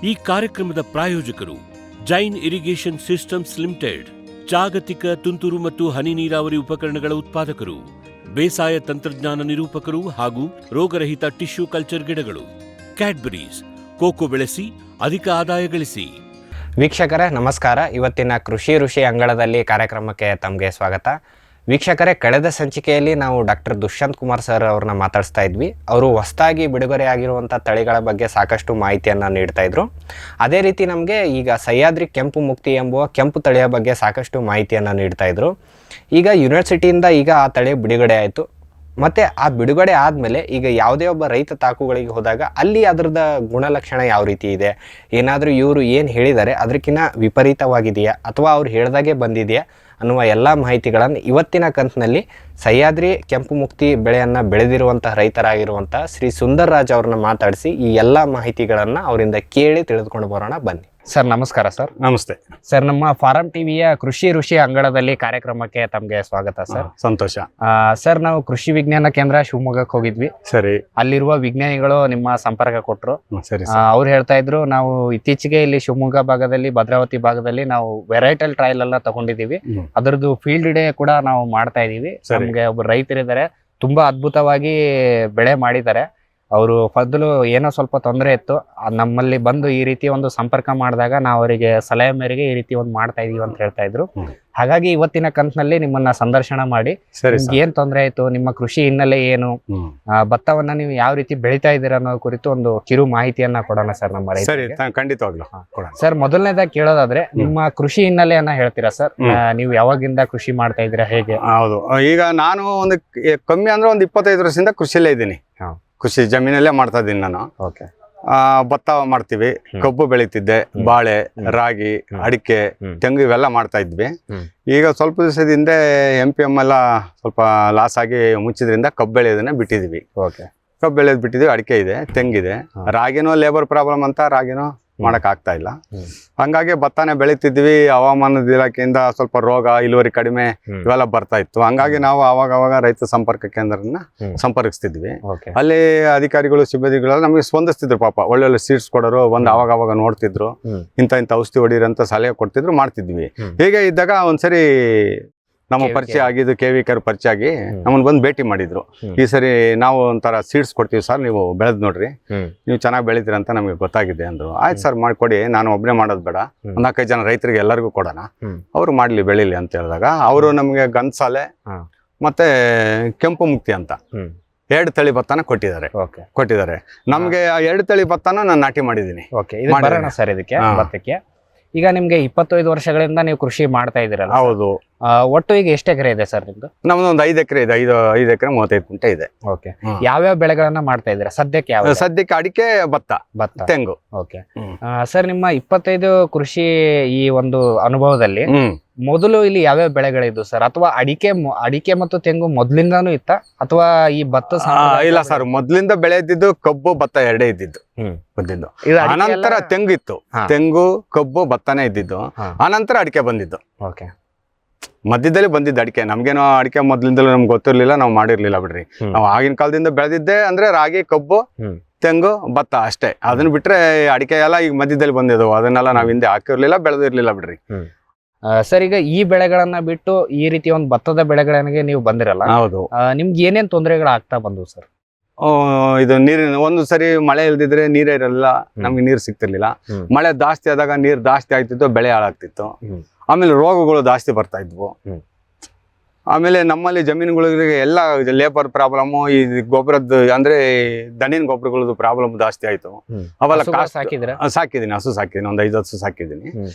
ಈ ಕಾರ್ಯಕ್ರಮದ ಪ್ರಾಯೋಜಕರು ಜೈನ್ ಇರಿಗೇಷನ್ ಸಿಸ್ಟಮ್ಸ್ ಲಿಮಿಟೆಡ್, ಜಾಗತಿಕ ತುಂತುರು ಮತ್ತು ಹನಿ ನೀರಾವರಿ ಉಪಕರಣಗಳ ಉತ್ಪಾದಕರು, ಬೇಸಾಯ ತಂತ್ರಜ್ಞಾನ ನಿರೂಪಕರು ಹಾಗೂ ರೋಗರಹಿತ ಟಿಶ್ಯೂ ಕಲ್ಚರ್ ಗಿಡಗಳು. ಕ್ಯಾಡ್ಬರೀಸ್, ಕೋಕೋ ಬೆಳೆಸಿ ಅಧಿಕ ಆದಾಯ ಗಳಿಸಿ. ವೀಕ್ಷಕರೇ ನಮಸ್ಕಾರ. ಇವತ್ತಿನ ಕೃಷಿ ಋಷಿ ಅಂಗಳದಲ್ಲಿ ಕಾರ್ಯಕ್ರಮಕ್ಕೆ ತಮಗೆ ಸ್ವಾಗತ. ವೀಕ್ಷಕರೇ, ಕಳೆದ ಸಂಚಿಕೆಯಲ್ಲಿ ನಾವು ಡಾಕ್ಟರ್ ದುಷ್ಯಂತ್ ಕುಮಾರ್ ಸರ್ ಅವ್ರನ್ನ ಮಾತಾಡಿಸ್ತಾ ಇದ್ವಿ. ಅವರು ಹೊಸದಾಗಿ ಬಿಡುಗಡೆ ಆಗಿರುವಂಥ ತಳಿಗಳ ಬಗ್ಗೆ ಸಾಕಷ್ಟು ಮಾಹಿತಿಯನ್ನು ನೀಡ್ತಾ ಇದ್ರು. ಅದೇ ರೀತಿ ನಮಗೆ ಈಗ ಸಹ್ಯಾದ್ರಿ ಕೆಂಪು ಮುಕ್ತಿ ಎಂಬುವ ಕೆಂಪು ತಳಿಯ ಬಗ್ಗೆ ಸಾಕಷ್ಟು ಮಾಹಿತಿಯನ್ನು ನೀಡ್ತಾ ಇದ್ರು. ಈಗ ಯೂನಿವರ್ಸಿಟಿಯಿಂದ ಈಗ ಆ ತಳಿ ಬಿಡುಗಡೆ ಆಯಿತು. ಮತ್ತು ಆ ಬಿಡುಗಡೆ ಆದಮೇಲೆ ಈಗ ಯಾವುದೇ ಒಬ್ಬ ರೈತ ತಾಕುಗಳಿಗೆ ಹೋದಾಗ ಅಲ್ಲಿ ಅದರದ ಗುಣಲಕ್ಷಣ ಯಾವ ರೀತಿ ಇದೆ, ಏನಾದರೂ ಇವರು ಏನು ಹೇಳಿದ್ದಾರೆ ಅದಕ್ಕಿಂತ ವಿಪರೀತವಾಗಿದೆಯಾ ಅಥವಾ ಅವ್ರು ಹೇಳ್ದಾಗೆ ಬಂದಿದೆಯಾ ಅನ್ನುವ ಎಲ್ಲ ಮಾಹಿತಿಗಳನ್ನು ಇವತ್ತಿನ ಕಂತಿನಲ್ಲಿ ಸಹ್ಯಾದ್ರಿ ಕೆಂಪು ಮುಕ್ತಿ ಬೆಳೆಯನ್ನು ಬೆಳೆದಿರುವಂಥ ರೈತರಾಗಿರುವಂಥ ಶ್ರೀ ಸುಂದರ್ ರಾಜ್ ಅವ್ರನ್ನ ಮಾತಾಡಿಸಿ ಈ ಎಲ್ಲ ಮಾಹಿತಿಗಳನ್ನು ಅವರಿಂದ ಕೇಳಿ ತಿಳಿದುಕೊಂಡು ಬರೋಣ. ಬನ್ನಿ ಸರ್. ನಮಸ್ಕಾರ ಸರ್. ನಮಸ್ತೆ ಸರ್. ನಮ್ಮ ಫಾರಂ ಟಿವಿಯ ಕೃಷಿ ಋಷಿ ಅಂಗಳದಲ್ಲಿ ಕಾರ್ಯಕ್ರಮಕ್ಕೆ ತಮಗೆ ಸ್ವಾಗತ ಸರ್. ಸಂತೋಷ ಸರ್. ನಾವು ಕೃಷಿ ವಿಜ್ಞಾನ ಕೇಂದ್ರ ಶಿವಮೊಗ್ಗಕ್ಕೆ ಹೋಗಿದ್ವಿ. ಸರಿ. ಅಲ್ಲಿರುವ ವಿಜ್ಞಾನಿಗಳು ನಿಮ್ಮ ಸಂಪರ್ಕ ಕೊಟ್ಟರು. ಸರಿ. ಅವ್ರು ಹೇಳ್ತಾ ಇದ್ರು, ನಾವು ಇತ್ತೀಚೆಗೆ ಇಲ್ಲಿ ಶಿವಮೊಗ್ಗ ಭಾಗದಲ್ಲಿ ಭದ್ರಾವತಿ ಭಾಗದಲ್ಲಿ ನಾವು ವೆರೈಟಲ್ ಟ್ರಯಲ್ ಎಲ್ಲ ತಗೊಂಡಿದೀವಿ. ಅದರದ್ದು ಫೀಲ್ಡ್ ಡೇ ಕೂಡ ನಾವು ಮಾಡ್ತಾ ಇದೀವಿ. ನಮ್ಗೆ ಒಬ್ಬರು ರೈತರಿದ್ದಾರೆ, ತುಂಬಾ ಅದ್ಭುತವಾಗಿ ಬೆಳೆ ಮಾಡಿದ್ದಾರೆ. ಅವರು ಮೊದಲು ಏನೋ ಸ್ವಲ್ಪ ತೊಂದರೆ ಇತ್ತು, ನಮ್ಮಲ್ಲಿ ಬಂದು ಈ ರೀತಿ ಒಂದು ಸಂಪರ್ಕ ಮಾಡಿದಾಗ ನಾವು ಅವರಿಗೆ ಸಲಹೆ ಮೇರೆಗೆ ಈ ರೀತಿ ಒಂದು ಮಾಡ್ತಾ ಇದೀವಿ ಅಂತ ಹೇಳ್ತಾ ಇದ್ರು. ಹಾಗಾಗಿ ಇವತ್ತಿನ ಕಂತಿನಲ್ಲಿ ನಿಮ್ಮನ್ನ ಸಂದರ್ಶನ ಮಾಡಿ ನಿಮ್ಗೆ ಏನ್ ತೊಂದರೆ ಆಯ್ತು, ನಿಮ್ಮ ಕೃಷಿ ಹಿನ್ನೆಲೆ ಏನು, ಭತ್ತವನ್ನ ನೀವು ಯಾವ ರೀತಿ ಬೆಳಿತಾ ಇದ್ದೀರಾ ಅನ್ನೋ ಕುರಿತು ಒಂದು ಕಿರು ಮಾಹಿತಿಯನ್ನ ಕೊಡೋಣ ಸರ್ ನಮ್ಮ ರೈತರಿಗೆ. ಖಂಡಿತವಾಗ್ಲು ಸರ್. ಮೊದಲನೇದಾಗಿ ಕೇಳೋದಾದ್ರೆ ನಿಮ್ಮ ಕೃಷಿ ಹಿನ್ನೆಲೆಯನ್ನ ಹೇಳ್ತೀರಾ ಸರ್? ನೀವು ಯಾವಾಗಿಂದ ಕೃಷಿ ಮಾಡ್ತಾ ಇದ್ದೀರಾ, ಹೇಗೆ? ಹೌದು, ಈಗ ನಾನು ಒಂದು ಕಮ್ಮಿ ಅಂದ್ರೆ ಒಂದು 25 ವರ್ಷದಿಂದ ಕೃಷಿಯಲ್ಲೇ ಇದ್ದೀನಿ. ಕೃಷಿ ಜಮೀನಲ್ಲೇ ಮಾಡ್ತಾ ಇದ್ದೀನಿ ನಾನು. ಭತ್ತ ಮಾಡ್ತೀವಿ, ಕಬ್ಬು ಬೆಳೀತಿದ್ದೆ, ಬಾಳೆ, ರಾಗಿ, ಅಡಿಕೆ, ತೆಂಗು ಇವೆಲ್ಲ ಮಾಡ್ತಾ ಇದ್ವಿ. ಈಗ ಸ್ವಲ್ಪ ದಿವಸದ ಹಿಂದೆ MPM ಎಲ್ಲ ಸ್ವಲ್ಪ ಲಾಸ್ ಆಗಿ ಮುಚ್ಚಿದ್ರಿಂದ ಕಬ್ಬು ಬೆಳೆಯೋದನ್ನ ಬಿಟ್ಟಿದ್ವಿ. ಕಬ್ಬು ಬೆಳೆಯೋದು ಬಿಟ್ಟಿದ್ವಿ. ಅಡಿಕೆ ಇದೆ, ತೆಂಗಿದೆ. ರಾಗಿನೂ ಲೇಬರ್ ಪ್ರಾಬ್ಲಮ್ ಅಂತ ರಾಗಿನೂ ಮಾಡಕ್ ಆಗ್ತಾ ಇಲ್ಲ. ಹಂಗಾಗಿ ಭತ್ತನೇ ಬೆಳೀತಿದ್ವಿ. ಹವಾಮಾನದ ಇಲಾಖೆಯಿಂದ ಸ್ವಲ್ಪ ರೋಗ, ಇಳುವರಿ ಕಡಿಮೆ ಇವೆಲ್ಲ ಬರ್ತಾ ಇತ್ತು. ಹಂಗಾಗಿ ನಾವು ಅವಾಗ ರೈತ ಸಂಪರ್ಕ ಕೇಂದ್ರನ ಸಂಪರ್ಕಿಸ್ತಿದ್ವಿ. ಅಲ್ಲಿ ಅಧಿಕಾರಿಗಳು, ಸಿಬ್ಬಂದಿಗಳೆಲ್ಲ ನಮಗೆ ಸ್ಪಂದಿಸ್ತಿದ್ರು. ಪಾಪ ಒಳ್ಳೊಳ್ಳೆ ಸೀಡ್ಸ್ ಕೊಡೋರು, ಒಂದು ಅವಾಗ ನೋಡ್ತಿದ್ರು, ಇಂಥ ಔಷಧಿ ಹೊಡೀರಂತ ಸಲಹೆ ಕೊಡ್ತಿದ್ರು, ಮಾಡ್ತಿದ್ವಿ. ಹೀಗೆ ಇದ್ದಾಗ ಒಂದ್ಸರಿ ನಮ್ಮ ಪರಿಚಯ ಆಗಿದ್ದು KVK ಪರಿಚಯ ಆಗಿ ನಮ್ಮನ್ನ ಬಂದು ಭೇಟಿ ಮಾಡಿದ್ರು. ಈ ಸರಿ ನಾವು ಒಂಥರ ಸೀಡ್ಸ್ ಕೊಡ್ತೀವಿ ಸರ್, ನೀವು ಬೆಳೆದ್ ನೋಡ್ರಿ, ನೀವು ಚೆನ್ನಾಗಿ ಬೆಳಿತೀರ ಅಂತ ನಮಗೆ ಗೊತ್ತಾಗಿದೆ ಅಂದ್ರು. ಆಯ್ತು ಸರ್, ಮಾಡ್ಕೊಡಿ, ನಾನು ಒಬ್ಬನೇ ಮಾಡೋದು ಬೇಡ, 4-5 ಜನ ರೈತರಿಗೆ ಎಲ್ಲರಿಗೂ ಕೊಡೋಣ, ಅವ್ರು ಮಾಡ್ಲಿ, ಬೆಳಿಲಿ ಅಂತ ಹೇಳಿದಾಗ ಅವರು ನಮಗೆ ಗನ್ಸಾಲೆ ಮತ್ತೆ ಕೆಂಪು ಮುಕ್ತಿ ಅಂತ 2 ತಳಿ ಭತ್ತನ ಕೊಟ್ಟಿದ್ದಾರೆ. ನಮ್ಗೆ 2 ತಳಿ ಭತ್ತನ ನಾನು ನಾಟಿ ಮಾಡಿದ್ದೀನಿ. ಸರ್, ಇದಕ್ಕೆ ಭತ್ತಕ್ಕೆ ಈಗ ನಿಮ್ಗೆ 25 ವರ್ಷಗಳಿಂದ ನೀವು ಕೃಷಿ ಮಾಡ್ತಾ ಇದ್ದೀರಲ್ಲ? ಹೌದು. ಒಟ್ಟು ಈಗ ಎಷ್ಟು ಎಕರೆ ಇದೆ ಸರ್ ನಿಮ್ದು? ನಮ್ದು ಒಂದು 5 ಎಕರೆ ಇದೆ. 5 ಎಕರೆ 35 ಗುಂಟೆ ಇದೆ. ಓಕೆ. ಯಾವ್ಯಾವ ಬೆಳೆಗಳನ್ನ ಮಾಡ್ತಾ ಇದ್ದೀರಾ ಸದ್ಯಕ್ಕೆ? ಸದ್ಯಕ್ಕೆ ಅಡಿಕೆ, ಭತ್ತ, ತೆಂಗು. Okay sir. ನಿಮ್ಮ 25 ಕೃಷಿ ಈ ಒಂದು ಅನುಭವದಲ್ಲಿ ಮೊದಲು ಇಲ್ಲಿ ಯಾವ್ಯಾವ ಬೆಳೆಗಳಿದ್ದು ಸರ್? ಅಥವಾ ಅಡಿಕೆ ಮತ್ತು ತೆಂಗು ಮೊದ್ಲಿಂದಾನು ಇತ್ತ ಅಥವಾ ಈ ಭತ್ತ? ಇಲ್ಲ ಸರ್, ಮೊದ್ಲಿಂದ ಬೆಳೆ ಇದ್ದಿದ್ದು ಕಬ್ಬು, ಭತ್ತ ಎರಡೇ ಇದ್ದಿದ್ದು ಬಂದಿದ್ದು. ಅನಂತರ ತೆಂಗು ಇತ್ತು. ತೆಂಗು, ಕಬ್ಬು, ಭತ್ತನೇ ಇದ್ದಿದ್ದು. ಅನಂತರ ಅಡಿಕೆ ಬಂದಿದ್ದು. ಓಕೆ. ಮಧ್ಯದಲ್ಲಿ ಬಂದಿದ್ದು ಅಡಿಕೆ. ನಮ್ಗೇನೋ ಅಡಿಕೆ ಮೊದ್ಲಿಂದಲೂ ನಮ್ಗೆ ಗೊತ್ತಿರ್ಲಿಲ್ಲ, ನಾವು ಮಾಡಿರ್ಲಿಲ್ಲ ಬಿಡ್ರಿ. ನಾವು ಆಗಿನ ಕಾಲದಿಂದ ಬೆಳೆದಿದ್ದೆ ಅಂದ್ರೆ ರಾಗಿ, ಕಬ್ಬು, ತೆಂಗು, ಭತ್ತ ಅಷ್ಟೇ. ಅದನ್ನ ಬಿಟ್ರೆ ಅಡಿಕೆ ಎಲ್ಲ ಈಗ ಮಧ್ಯದಲ್ಲಿ ಬಂದಿದ್ದು. ಅದನ್ನೆಲ್ಲ ನಾವ್ ಹಿಂದೆ ಹಾಕಿರ್ಲಿಲ್ಲ, ಬೆಳೆದಿರ್ಲಿಲ್ಲ ಬಿಡ್ರಿ. ಸರ್, ಈಗ ಈ ಬೆಳೆಗಳನ್ನ ಬಿಟ್ಟು ಈ ರೀತಿ ಒಂದು ಭತ್ತದ ಬೆಳೆಗಳಿಗೆ ನೀವು ಬಂದಿರಲ್ಲ? ಹೌದು. ನಿಮ್ಗೆ ಏನೇನ್ ತೊಂದರೆಗಳು ಆಗ್ತಾ ಬಂದವು ಸರ್? ಇದು ನೀರಿನ ಒಂದು ಸರಿ ಮಳೆ ಇಲ್ದಿದ್ರೆ ನೀರೇ ಇರಲಿಲ್ಲ, ನಮ್ಗೆ ನೀರು ಸಿಗ್ತಿರ್ಲಿಲ್ಲ. ಮಳೆ ಜಾಸ್ತಿ ಆದಾಗ ನೀರು ಜಾಸ್ತಿ ಆಗ್ತಿತ್ತು, ಬೆಳೆ ಹಾಳಾಗ್ತಿತ್ತು. ಆಮೇಲೆ ರೋಗಗಳು ಜಾಸ್ತಿ ಬರ್ತಾ ಇದ್ವು. ಆಮೇಲೆ ನಮ್ಮಲ್ಲಿ ಜಮೀನುಗಳಿಗೆ ಎಲ್ಲ ಲೇಬರ್ ಪ್ರಾಬ್ಲಮ್, ಈ ಗೊಬ್ಬರದ್ದು ಅಂದ್ರೆ ದಣಿನ ಗೊಬ್ಬರಗಳದ್ದು ಪ್ರಾಬ್ಲಮ್ ಜಾಸ್ತಿ ಆಯ್ತು. ಅವೆಲ್ಲ ಸಾಕಿದೀನಿ, ಹಸು ಸಾಕಿದೀನಿ, ಒಂದು 5 ಹಸು ಸಾಕಿದೀನಿ.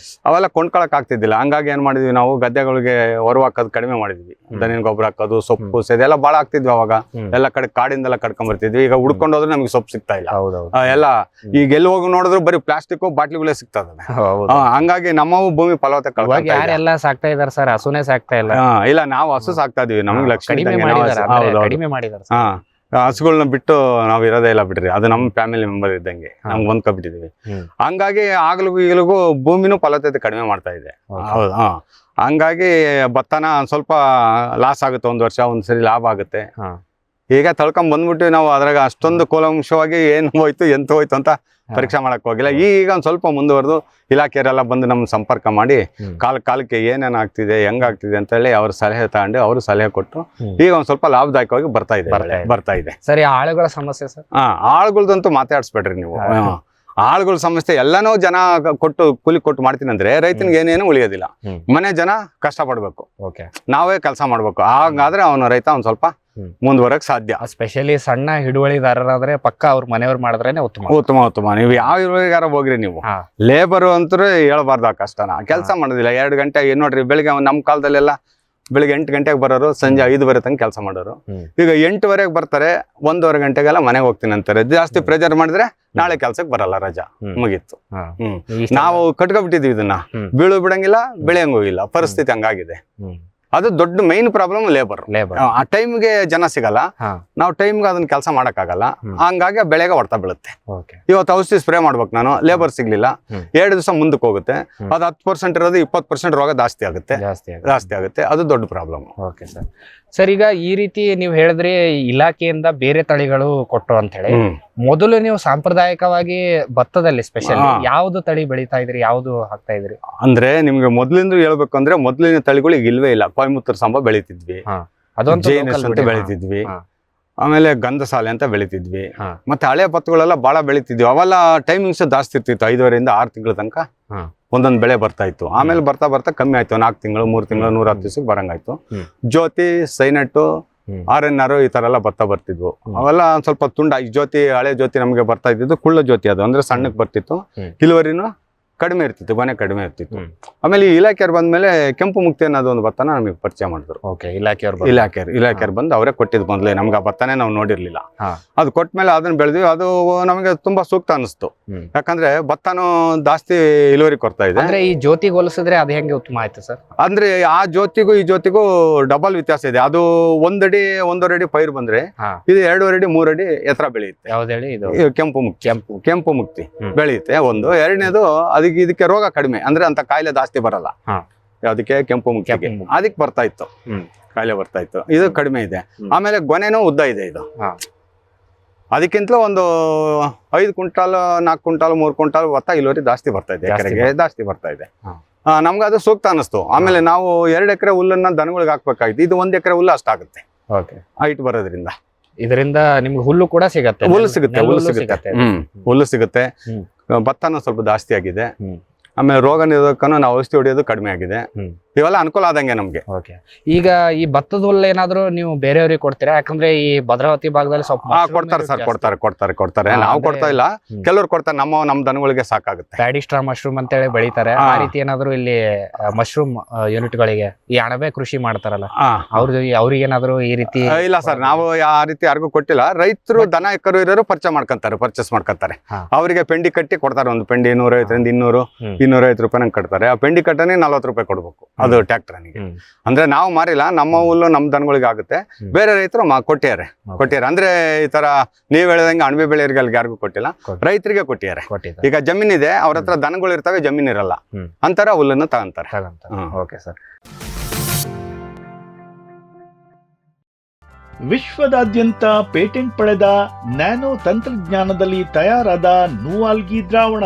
ಅವೆಲ್ಲ ಕೊಂಡ್ಕೊಳಕ್ ಆಗ್ತಿದ್ದಿಲ್ಲ. ಹಂಗಾಗಿ ಏನ್ ಮಾಡಿದ್ವಿ, ನಾವು ಗದ್ದೆಗಳಿಗೆ ಹೊರವು ಹಾಕೋದು ಕಡಿಮೆ ಮಾಡಿದ್ವಿ. ದಣಿನ ಗೊಬ್ಬರ ಹಾಕೋದು, ಸೊಪ್ಪು ಇದೆಲ್ಲ ಬಾಳ ಆಗ್ತಿದ್ವಿ. ಅವಾಗ ಎಲ್ಲ ಕಡೆ ಕಾಡಿಂದೆಲ್ಲ ಕಡ್ಕೊಂಡ್ ಬರ್ತಿದ್ವಿ. ಈಗ ಹುಡ್ಕೊಂಡು ಹೋದ್ರೆ ನಮ್ಗೆ ಸೊಪ್ಪು ಸಿಗ್ತಾ ಇಲ್ಲ. ಎಲ್ಲ ಈಗ ಎಲ್ಲಿ ಹೋಗಿ ನೋಡಿದ್ರು ಬರೀ ಪ್ಲಾಸ್ಟಿಕ್ ಬಾಟ್ಲಿಗಳೇ ಸಿಗ್ತಾ ಇದಾವೆ. ಹಂಗಾಗಿ ನಮ್ಮವು ಭೂಮಿ ಫಲವತ್ತತೆ ಯಾರೆಲ್ಲ ಸಾಕ್ತಾ ಇದಾರೆ ಸರ್? ಹಸುನೇ ಸಾಕ್ತಾ ಇಲ್ಲ. ಇಲ್ಲ, ನಾವು ಹಸು ಸಾಕ್ತಾ ಇದೀವಿ. ನಮ್ಗೆ ಲಕ್ಷ್ಮಿ ಮಾಡಿದ್ದಾರೆ. ಹಸುಗಳನ್ನ ಬಿಟ್ಟು ನಾವ್ ಇರೋದೇ ಇಲ್ಲ ಬಿಡ್ರಿ. ಅದು ನಮ್ಮ ಫ್ಯಾಮಿಲಿ ಮೆಂಬರ್ ಇದ್ದಂಗೆ ನಮ್ಗೆ ಹೊಂದ್ಕೊಬಿಟ್ಟಿದೀವಿ. ಹಂಗಾಗಿ ಆಗ್ಲಿಗೂ ಈಗಲಿಗೂ ಭೂಮಿನೂ ಫಲವತ್ತತೆ ಕಡಿಮೆ ಮಾಡ್ತಾ ಇದೆ. ಹೌದು. ಹಂಗಾಗಿ ಭತ್ತನ ಸ್ವಲ್ಪ ಲಾಸ್ ಆಗುತ್ತೆ, 1 ವರ್ಷ ಒಂದ್ಸರಿ ಲಾಭ ಆಗುತ್ತೆ. ಈಗ ತಳ್ಕೊಂಡ್ ಬಂದ್ಬಿಟ್ಟು ನಾವು ಅದ್ರಾಗ ಅಷ್ಟೊಂದು ಕೂಲಂಕಷವಾಗಿ ಏನು ಹೋಯ್ತು ಎಂತ ಹೋಯ್ತು ಅಂತ ಪರೀಕ್ಷೆ ಮಾಡಕ್ ಹೋಗಿಲ್ಲ. ಈಗ ಒಂದ್ ಸ್ವಲ್ಪ ಮುಂದುವರೆದು ಇಲಾಖೆಯವರೆಲ್ಲ ಬಂದು ನಮ್ ಸಂಪರ್ಕ ಮಾಡಿ ಕಾಲಕ್ಕೆ ಏನೇನ್ ಆಗ್ತಿದೆ ಹೆಂಗಾಗ್ತಿದೆ ಅಂತ ಹೇಳಿ ಅವ್ರ ಸಲಹೆ ತಗೊಂಡು ಅವರು ಸಲಹೆ ಕೊಟ್ಟು ಈಗ ಒಂದ್ ಸ್ವಲ್ಪ ಲಾಭದಾಯಕವಾಗಿ ಬರ್ತಾ ಇದೆ. ಸರಿ, ಆಳುಗಳ ಸಮಸ್ಯೆ ಸರ್? ಆಳುಗಳ್ದಂತೂ ಮಾತಾಡ್ಸ್ಬೇಡ್ರಿ ನೀವು. ಆಳುಗಳ ಸಮಸ್ಯೆ ಎಲ್ಲಾನು ಜನ ಕೂಲಿ ಕೊಟ್ಟು ಮಾಡ್ತೀನಿ ಅಂದ್ರೆ ರೈತನಿಗೆ ಏನೇನು ಉಳಿಯೋದಿಲ್ಲ. ಮನೆ ಜನ ಕಷ್ಟ ಪಡ್ಬೇಕು, ನಾವೇ ಕೆಲಸ ಮಾಡ್ಬೇಕು. ಹಾಗಾದ್ರೆ ಅವನ ರೈತ ಒಂದ್ ಸ್ವಲ್ಪ ಮುಂದುವರಕ್ ಸಾಧ್ಯ. ಸ್ಪೆಷಲಿ ಸಣ್ಣ ಹಿಡುವಳಿದಾರರಾದ್ರೆ ಪಕ್ಕ ಅವ್ರ ಮನೆಯವ್ರು ಮಾಡಿದ್ರೇನೆ ಉತ್ತಮ. ನೀವು ಯಾವ ಹಿಡುವಳಿಗಾರ ಹೋಗ್ರಿ, ನೀವು ಲೇಬರ್ ಅಂತೂ ಹೇಳ್ಬಾರ್ದು ಆ ಕಷ್ಟನ. ಕೆಲಸ ಮಾಡೋದಿಲ್ಲ 2 ಗಂಟೆ. ಏನ್ ನೋಡ್ರಿ, ಬೆಳಿಗ್ಗೆ ನಮ್ ಕಾಲದಲ್ಲೆಲ್ಲ ಬೆಳಿಗ್ಗೆ 8 ಗಂಟೆಗೆ ಬರೋರು, ಸಂಜೆ 5 ತನಕ ಕೆಲಸ ಮಾಡೋರು. ಈಗ 8ವರೆಗೆ ಬರ್ತಾರೆ, 1:15 ಗಂಟೆಗೆಲ್ಲ ಮನೆಗೆ ಹೋಗ್ತೀನಿ ಅಂತಾರೆ. ಜಾಸ್ತಿ ಪ್ರೆಜರ್ ಮಾಡಿದ್ರೆ ನಾಳೆ ಕೆಲ್ಸಕ್ಕೆ ಬರಲ್ಲ, ರಜಾ ಮುಗೀತು. ನಾವು ಕಟ್ಕೊಬಿಟ್ಟಿದ್ವಿ ಇದನ್ನ, ಬೀಳು ಬಿಡಂಗಿಲ್ಲ, ಬೆಳೆಯಂಗೂ ಇಲ್ಲ. ಪರಿಸ್ಥಿತಿ ಹಂಗಾಗಿದೆ. ಅದು ದೊಡ್ಡ ಮೈನ್ ಪ್ರಾಬ್ಲಮ್ ಲೇಬರ್. ಆ ಟೈಮ್ಗೆ ಜನ ಸಿಗಲ್ಲ, ನಾವು ಟೈಮ್ಗೆ ಅದನ್ನ ಕೆಲಸ ಮಾಡಕ್ಕಾಗಲ್ಲ. ಹಂಗಾಗಿ ಬೆಳೆಗೆ ಹೊಡ್ತಾ ಬೀಳುತ್ತೆ. ಇವತ್ತು ಔಷಧಿ ಸ್ಪ್ರೇ ಮಾಡ್ಬೇಕು, ನಾನು ಲೇಬರ್ ಸಿಗ್ಲಿಲ್ಲ, 2 ದಿವಸ ಮುಂದಕ್ಕೆ ಹೋಗುತ್ತೆ. ಅದು 10% ಇರೋದು 20% ರೋಗ ಜಾಸ್ತಿ ಆಗುತ್ತೆ. ಅದು ದೊಡ್ಡ ಪ್ರಾಬ್ಲಮ್. Okay sir. ಸರ್, ಈಗ ಈ ರೀತಿ ನೀವು ಹೇಳಿದ್ರಿ ಇಲಾಖೆಯಿಂದ ಬೇರೆ ತಳಿಗಳು ಕೊಟ್ಟರು ಅಂತ ಹೇಳಿ, ಮೊದಲು ನೀವು ಸಾಂಪ್ರದಾಯಿಕವಾಗಿ ಭತ್ತದಲ್ಲಿ ಸ್ಪೆಷಲ್ ಯಾವ್ದು ತಳಿ ಬೆಳೀತಾ ಇದ್ರಿ, ಯಾವ್ದು ಹಾಕ್ತಾ ಇದ್ರಿ? ಅಂದ್ರೆ ನಿಮ್ಗೆ ಮೊದ್ಲಿಂದ ಹೇಳ್ಬೇಕು ಅಂದ್ರೆ ಮೊದ್ಲಿನ ತಳಿಗಳು ಈಗ ಇಲ್ವೇ ಇಲ್ಲ. ಕೊಯಮತ್ತೂರು ಸಾಂಬ ಬೆಳಿತಿದ್ವಿ, ಜೈನಸ್ ಅಂತ ಬೆಳಿತಿದ್ವಿ, ಆಮೇಲೆ ಗಂಧಸಾಲೆ ಅಂತ ಬೆಳಿತಿದ್ವಿ, ಮತ್ತೆ ಹಳೆ ಭತ್ತಗಳೆಲ್ಲ ಬಹಳ ಬೆಳಿತಿದ್ವಿ. ಅವೆಲ್ಲ ಟೈಮಿಂಗ್ಸ್ ಜಾಸ್ತಿ ಇರ್ತಿತ್ತು, 5.5 6 ತಿಂಗಳ ತನಕ ಒಂದೊಂದು ಬೆಳೆ ಬರ್ತಾ ಇತ್ತು. ಆಮೇಲೆ ಬರ್ತಾ ಕಮ್ಮಿ ಆಯ್ತು, 4 ತಿಂಗಳು 3 ತಿಂಗಳು 110 ದಿವಸಕ್ಕೆ ಬರಂಗಾಯ್ತು. ಜ್ಯೋತಿ, ಸೈನಟ್ಟು, RNR ಈ ತರ ಎಲ್ಲ ಭತ್ತ ಬರ್ತಿದ್ವು. ಅವೆಲ್ಲ ಒಂದ್ ಸ್ವಲ್ಪ ತುಂಡ. ಈ ಜ್ಯೋತಿ, ಹಳೆ ಜ್ಯೋತಿ ನಮಗೆ ಬರ್ತಾ ಇದ್ದಿದ್ದು ಕುಳ್ಳ ಜ್ಯೋತಿ, ಅದು ಅಂದ್ರೆ ಸಣ್ಣಕ್ಕೆ ಬರ್ತಿತ್ತು. ಇಳುವರಿನೂ ಕಡಿಮೆ ಇರ್ತಿತ್ತು, ಮನೆ ಕಡಿಮೆ ಇರ್ತಿತ್ತು. ಆಮೇಲೆ ಈ ಇಲಾಖೆಯವ್ರು ಬಂದ್ಮೇಲೆ ಕೆಂಪು ಮುಕ್ತಿ ಅನ್ನೋದು ಒಂದು ಭತ್ತನ ನಮಗೆ ಪರಿಚಯ ಮಾಡಿದ್ರು. ಇಲಾಖೆಯವ್ರು ಬಂದು ಅವರೇ ಕೊಟ್ಟಿದ್ ಮೊದಲೇ ನಮ್ಗೆ ಆ ಭತ್ತನೇ ನಾವು ನೋಡಿರ್ಲಿಲ್ಲ. ಅದು ಕೊಟ್ಮೇಲೆ ಅದನ್ನ ಬೆಳೆದ್ವಿ. ಅದು ನಮಗೆ ತುಂಬಾ ಸೂಕ್ತ ಅನಿಸ್ತು. ಯಾಕಂದ್ರೆ ಭತ್ತನೂ ಜಾಸ್ತಿ ಇಳುವರಿ ಕೊಡ್ತಾ ಇದೆ. ಅಂದ್ರೆ ಈ ಜ್ಯೋತಿಗೆ ಹೋಲಿಸಿದ್ರೆ ಅದು ಹೆಂಗೆ ಉತ್ತಮ ಆಯ್ತು ಸರ್? ಅಂದ್ರೆ ಆ ಜ್ಯೋತಿಗೂ ಈ ಜ್ಯೋತಿಗೂ ಡಬಲ್ ವ್ಯತ್ಯಾಸ ಇದೆ. ಅದು 1 ಅಡಿ 1.5 ಅಡಿ ಪೈರು ಬಂದ್ರೆ ಇದು 2.5 ಅಡಿ 3 ಅಡಿ ಎತ್ತರ ಬೆಳೆಯುತ್ತೆ. ಯಾವ್ದು ಇದು? ಕೆಂಪು ಮುಕ್ತಿ ಬೆಳೆಯುತ್ತೆ. ಒಂದು ಎರಡನೇದು ಇದಕ್ಕೆ ರೋಗ ಕಡಿಮೆ, ಅಂದ್ರೆ ಅಂತ ಕಾಯಿಲೆ ಜಾಸ್ತಿ ಬರಲ್ಲ. ಅದಕ್ಕೆ ಕೆಂಪು ಮುಕ್ತಿ ಅದಕ್ಕೆ ಬರ್ತಾ ಇತ್ತು, ಕಾಯಿಲೆ ಬರ್ತಾ ಇತ್ತು. ಇದು ಕಡಿಮೆ ಇದೆ. ಆಮೇಲೆ ಗೊನೆನೂ ಉದ್ದ ಇದೆ. ಇದು ಅದಕ್ಕಿಂತಲೂ ಒಂದು 5 ಕ್ವಿಂಟಾಲ್ 4 ಕ್ವಿಂಟಾಲ್ 3 ಕ್ವಿಂಟಾಲ್ ಭತ್ತ ಇಳುವರಿ ಜಾಸ್ತಿ ಬರ್ತಾ ಇದೆ, ಎಕರೆಗೆ ಜಾಸ್ತಿ ಬರ್ತಾ ಇದೆ. ನಮ್ಗೆ ಅದು ಸೂಕ್ತ ಅನಿಸ್ತು. ಆಮೇಲೆ ನಾವು 2 ಎಕರೆ ಹುಲ್ಲನ್ನ ದನಗಳಿಗೆ ಹಾಕ್ಬೇಕಾಗಿತ್ತು. ಇದು 1 ಎಕರೆ ಹುಲ್ಲು ಅಷ್ಟಾಗುತ್ತೆ ಹೈಟ್ ಬರೋದ್ರಿಂದ. ಇದರಿಂದ ನಿಮ್ಗೆ ಹುಲ್ಲು ಕೂಡ ಸಿಗತ್ತೆ? ಹುಲ್ಲು ಸಿಗುತ್ತೆ. ಭತ್ತನೂ ಸ್ವಲ್ಪ ಜಾಸ್ತಿ ಆಗಿದೆ. ಆಮೇಲೆ ರೋಗ ನಿರೋಧಕನು ನಾವು ಔಷಧಿ ಹೊಡೆಯೋದು ಕಡಿಮೆ ಆಗಿದೆ. ಇವೆಲ್ಲ ಅನುಕೂಲ ಆದಂಗೆ ನಮ್ಗೆ. ಈಗ ಈ ಭತ್ತದ ಹುಲ್ಲು ಏನಾದ್ರು ನೀವು ಬೇರೆಯವ್ರಿಗೆ ಕೊಡ್ತೀರಾ? ಯಾಕಂದ್ರೆ ಈ ಭದ್ರಾವತಿ ಭಾಗದಲ್ಲಿ ಸ್ವಲ್ಪ ಕೊಡ್ತಾರೆ ಸರ್, ಕೊಡ್ತಾರೆ. ನಾವು ಕೊಡ್ತಾ ಇಲ್ಲ, ಕೆಲವ್ರು ಕೊಡ್ತಾರೆ. ನಮ್ ದನಗಳಿಗೆ ಸಾಕಾಗುತ್ತೆ. ಪ್ಯಾಡಿಸ್ಟ್ರಾ ಮಶ್ರೂಮ್ ಅಂತ ಹೇಳಿ ಬೆಳಿತಾರೆ. ಆ ರೀತಿ ಏನಾದ್ರು ಇಲ್ಲಿ ಮಶ್ರೂಮ್ ಯೂನಿಟ್ ಗಳಿಗೆ ಈ ಅಣಬೆ ಕೃಷಿ ಮಾಡ್ತಾರಲ್ಲ, ಅವ್ರಿಗೆ ಏನಾದ್ರು ಈ ರೀತಿ? ಇಲ್ಲ ಸರ್, ನಾವು ಆ ರೀತಿ ಯಾರಿಗೂ ಕೊಟ್ಟಿಲ್ಲ. ರೈತರು ದನ ಕರು ಇರೋರು ಪರ್ಚೇಸ್ ಮಾಡ್ಕೊಂತಾರೆ. ಅವರಿಗೆ ಪೆಂಡಿ ಕಟ್ಟಿ ಕೊಡ್ತಾರೆ. ಒಂದು ಪೆಂಡಿ 150 200 250 ರೂಪಾಯಿ ನಂಗೆ ಕಟ್ತಾರೆ. ಆ ಪೆಂಡಿ ಕಟ್ಟನೆ 40 ರೂಪಾಯಿ ಕೊಡ್ಬೇಕು, ಅದು ಟ್ರ್ಯಾಕ್ಟರ್ನಿಗೆ. ಅಂದ್ರೆ ನಾವು ಮಾರಿಲ್ಲ, ನಮ್ಮ ಹುಲ್ಲು ನಮ್ಮ ದನಗಳಿಗೆ ಆಗುತ್ತೆ. ಬೇರೆ ರೈತರು ಕೊಟ್ಟಿದ್ದಾರೆ. ಅಂದ್ರೆ ಈ ತರ ನೀವ್ ಹೇಳಿದಂಗೆ ಅಣಬೆ ಬೆಳೆಯರಿಗೆ ಯಾರಿಗೂ ಕೊಟ್ಟಿಲ್ಲ, ರೈತರಿಗೆ ಕೊಟ್ಟಿದ್ದಾರೆ. ಈಗ ಜಮೀನಿದೆ, ಅವ್ರ ಹತ್ರ ದನಗಳು ಇರ್ತವೆ, ಜಮೀನ್ ಇರಲ್ಲ, ಅಂತರ ಹುಲ್ಲನ್ನು ತಗೊಂತಾರೆ. Okay sir. ವಿಶ್ವದಾದ್ಯಂತ ಪೇಟೆಂಟ್ ಪಡೆದ ನ್ಯಾನೋ ತಂತ್ರಜ್ಞಾನದಲ್ಲಿ ತಯಾರಾದ ನೂವಾಲ್ಗಿ ದ್ರಾವಣ.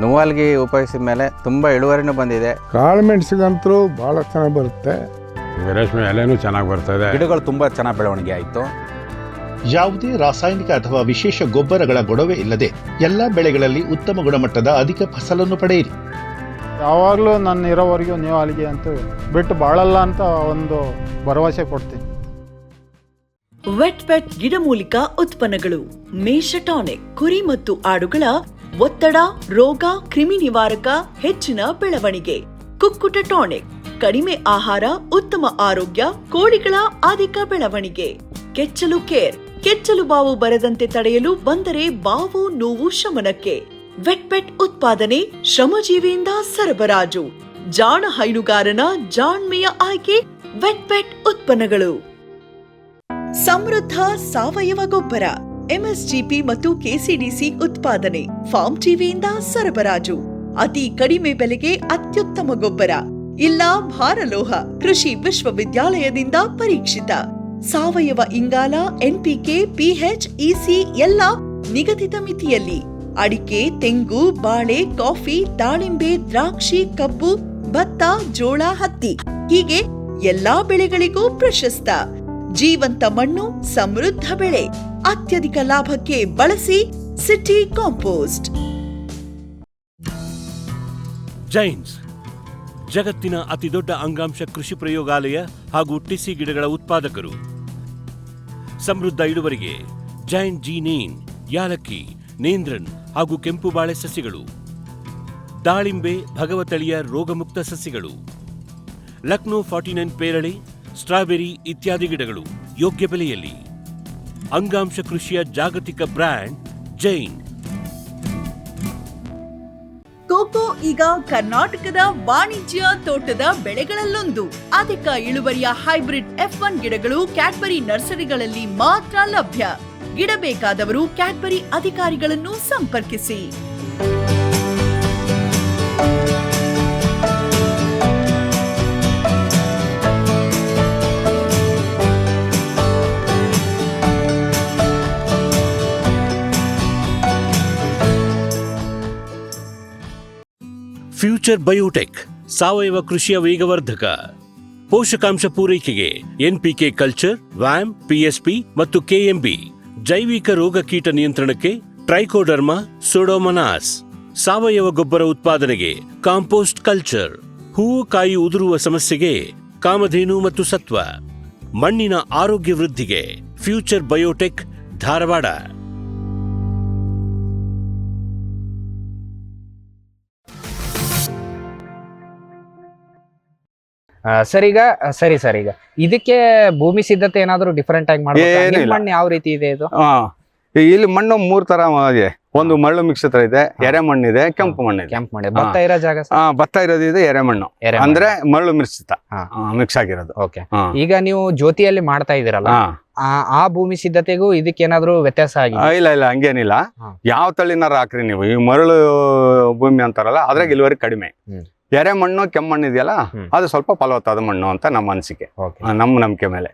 ನೂವಾಲ್ಗಿ ಉಪಯೋಗಿಸಿದ ಮೇಲೆ ತುಂಬಾ ಇಳುವರಿನೂ ಬಂದಿದೆ. ಕಾಳುಮೆಣಸಿಗಂತೂ ಬಹಳ ಚೆನ್ನಾಗಿ ಬರುತ್ತೆ. ರೇಷ್ಮೆ ಎಲೆನೂ ಚೆನ್ನಾಗಿ ಬರ್ತಾ ಇದೆ. ಗಿಡಗಳು ತುಂಬಾ ಚೆನ್ನಾಗಿ ಬೆಳವಣಿಗೆ ಆಯಿತು. ಯಾವುದೇ ರಾಸಾಯನಿಕ ಅಥವಾ ವಿಶೇಷ ಗೊಬ್ಬರಗಳ ಗೊಡವೆ ಇಲ್ಲದೆ ಎಲ್ಲ ಬೆಳೆಗಳಲ್ಲಿ ಉತ್ತಮ ಗುಣಮಟ್ಟದ ಅಧಿಕ ಫಸಲನ್ನು ಪಡೆಯಿರಿ. ಯಾವಾಗಲೂ ನನ್ನ ಇರೋವರೆಗೂ ನೂವಾಲ್ಗಿ ಅಂತ ಬಿಟ್ಟು ಬಾಳಲ್ಲ ಅಂತ ಒಂದು ಭರವಸೆ ಕೊಡ್ತೀನಿ. ವೆಟ್ ಗಿಡಮೂಲಿಕ ಉತ್ಪನ್ನಗಳು. ಮೇಷ ಟಾನಿಕ್, ಕುರಿ ಮತ್ತು ಆಡುಗಳ ಒತ್ತಡ, ರೋಗ, ಕ್ರಿಮಿ ನಿವಾರಕ, ಹೆಚ್ಚಿನ ಬೆಳವಣಿಗೆ. ಕುಕ್ಕುಟ ಟಾನಿಕ್, ಕಡಿಮೆ ಆಹಾರ, ಉತ್ತಮ ಆರೋಗ್ಯ, ಕೋಳಿಗಳ ಅಧಿಕ ಬೆಳವಣಿಗೆ. ಕೆಚ್ಚಲು ಕೇರ್, ಕೆಚ್ಚಲು ಬಾವು ಬರದಂತೆ ತಡೆಯಲು, ಬಂದರೆ ಬಾವು ನೋವು ಶಮನಕ್ಕೆ. ವೆಟ್ ಉತ್ಪಾದನೆ, ಶ್ರಮಜೀವಿಯಿಂದ ಸರಬರಾಜು. ಜಾಣ ಹೈನುಗಾರನ ಜಾಣ್ಮೆಯ ಆಯ್ಕೆ ವೆಟ್ ಉತ್ಪನ್ನಗಳು. ಸಮೃದ್ಧ ಸಾವಯವ ಗೊಬ್ಬರ, MSGP ಮತ್ತು KCDC ಉತ್ಪಾದನೆ, ಫಾರ್ಮ್ ಟಿವಿಯಿಂದ ಸರಬರಾಜು. ಅತಿ ಕಡಿಮೆ ಬೆಲೆಗೆ ಅತ್ಯುತ್ತಮ ಗೊಬ್ಬರ. ಇಲ್ಲ ಭಾರಲೋಹ, ಕೃಷಿ ವಿಶ್ವವಿದ್ಯಾಲಯದಿಂದ ಪರೀಕ್ಷಿತ. ಸಾವಯವ ಇಂಗಾಲ, NPK, PH, EC ಎಲ್ಲ ನಿಗದಿತ ಮಿತಿಯಲ್ಲಿ. ಅಡಿಕೆ, ತೆಂಗು, ಬಾಳೆ, ಕಾಫಿ, ದಾಳಿಂಬೆ, ದ್ರಾಕ್ಷಿ, ಕಬ್ಬು, ಭತ್ತ, ಜೋಳ, ಹತ್ತಿ ಹೀಗೆ ಎಲ್ಲಾ ಬೆಳೆಗಳಿಗೂ ಪ್ರಶಸ್ತ. ಜೀವಂತ ಮಣ್ಣು, ಸಮೃದ್ಧ ಬೆಳೆ, ಅತ್ಯಧಿಕ ಲಾಭಕ್ಕೆ ಬಳಸಿ ಸಿಟಿ ಕಾಂಪೋಸ್ಟ್. ಜೈನ್ಸ್ ಜಗತ್ತಿನ ಅತಿದೊಡ್ಡ ಅಂಗಾಂಶ ಕೃಷಿ ಪ್ರಯೋಗಾಲಯ ಹಾಗೂ ಟಿಸಿ ಗಿಡಗಳ ಉತ್ಪಾದಕರು. ಸಮೃದ್ಧ ಇಳುವರಿಗೆ ಜೈನ್ ಜೀನೇನ್, ಯಾಲಕ್ಕಿ, ನೇಂದ್ರನ್ ಹಾಗೂ ಕೆಂಪು ಬಾಳೆ ಸಸಿಗಳು, ದಾಳಿಂಬೆ, ಭಗವತಳಿಯ ರೋಗಮುಕ್ತ ಸಸಿಗಳು, ಲಕ್ನೋ 49 ಪೇರಳೆ, ಸ್ಟ್ರಾಬೆರಿ ಇತ್ಯಾದಿ ಗಿಡಗಳು ಯೋಗ್ಯ ಬೆಲೆಯಲ್ಲಿ. ಅಂಗಾಂಶ ಕೃಷಿಯ ಜಾಗತಿಕ ಬ್ರ್ಯಾಂಡ್ ಜೈನ್. ಕೋಕೋ ಈಗ ಕರ್ನಾಟಕದ ವಾಣಿಜ್ಯ ತೋಟದ ಬೆಳೆಗಳಲ್ಲೊಂದು. ಅಧಿಕ ಇಳುವರಿಯ ಹೈಬ್ರಿಡ್ F1 ಗಿಡಗಳು ಕ್ಯಾಡ್ಬರಿ ನರ್ಸರಿಗಳಲ್ಲಿ ಮಾತ್ರ ಲಭ್ಯ. ಗಿಡ ಬೇಕಾದವರು ಕ್ಯಾಡ್ಬರಿ ಅಧಿಕಾರಿಗಳನ್ನು ಸಂಪರ್ಕಿಸಿ. ಫ್ಯೂಚರ್ ಬಯೋಟೆಕ್ ಸಾವಯವ ಕೃಷಿಯ ವೇಗವರ್ಧಕ. ಪೋಷಕಾಂಶ ಪೂರೈಕೆಗೆ NPK ಕಲ್ಚರ್, ವ್ಯಾಮ್, PSP ಮತ್ತು KMB. ಜೈವಿಕ ರೋಗ ಕೀಟ ನಿಯಂತ್ರಣಕ್ಕೆ ಟ್ರೈಕೋಡರ್ಮಾ, ಸೂಡೋಮೊನಾಸ್. ಸಾವಯವ ಗೊಬ್ಬರ ಉತ್ಪಾದನೆಗೆ ಕಾಂಪೋಸ್ಟ್ ಕಲ್ಚರ್. ಹೂವು ಕಾಯಿ ಉದುರುವ ಸಮಸ್ಯೆಗೆ ಕಾಮಧೇನು ಮತ್ತು ಸತ್ವ. ಮಣ್ಣಿನ ಆರೋಗ್ಯ ವೃದ್ಧಿಗೆ ಫ್ಯೂಚರ್ ಬಯೋಟೆಕ್, ಧಾರವಾಡ. ಸರ್ ಈಗ ಇದಕ್ಕೆ ಭೂಮಿ ಸಿದ್ಧತೆ ಏನಾದ್ರು ಡಿಫರೆಂಟ್ ಆಗಿ ಏನಿಲ್ಲ. ಮಣ್ಣು ಯಾವ ರೀತಿ ಇದೆ ಇದು? ಇಲ್ಲಿ ಮಣ್ಣು 3 ತರ ಇದೆ. ಒಂದು ಮರಳು ಮಿಶ್ರಿತ ಇದೆ, ಎರೆ ಮಣ್ಣಿದೆ, ಕೆಂಪು ಮಣ್ಣಿದೆ. ಕೆಂಪು ಮಣ್ಣು. ಭತ್ತ ಇರೋ ಜಾಗ ಸರ್? ಭತ್ತ ಇರೋದಿದೆ ಎರೆ ಮಣ್ಣು, ಅಂದ್ರೆ ಮರಳು ಮಿಶ್ರಿತ ಮಿಕ್ಸ್ ಆಗಿರೋದು. ಓಕೆ. ಈಗ ನೀವು ಜ್ಯೋತಿಯಲ್ಲಿ ಮಾಡ್ತಾ ಇದೀರಲ್ಲ, ಆ ಭೂಮಿ ಸಿದ್ಧತೆಗೂ ಇದಕ್ಕೆ ಏನಾದ್ರು ವ್ಯತ್ಯಾಸ ಆಗಿದೆ? ಇಲ್ಲ ಹಂಗೇನಿಲ್ಲ. ಯಾವ ತಳಿನಾರ ಹಾಕ್ರಿ ನೀವು, ಈ ಮರಳು ಭೂಮಿ ಅಂತಾರಲ್ಲ ಅದ್ರಾಗ ಇಳುವರಿ ಕಡಿಮೆ. ಎರೆ ಮಣ್ಣು, ಕೆಮ್ಮಣ್ಣು ಇದೆಯಲ್ಲ ಅದು ಸ್ವಲ್ಪ ಫಲವತ್ತಾದ ಮಣ್ಣು ಅಂತ ನಮ್ಮ ಅನಿಸಿಕೆ, ನಮ್ಮ ನಂಬಿಕೆ ಮೇಲೆ.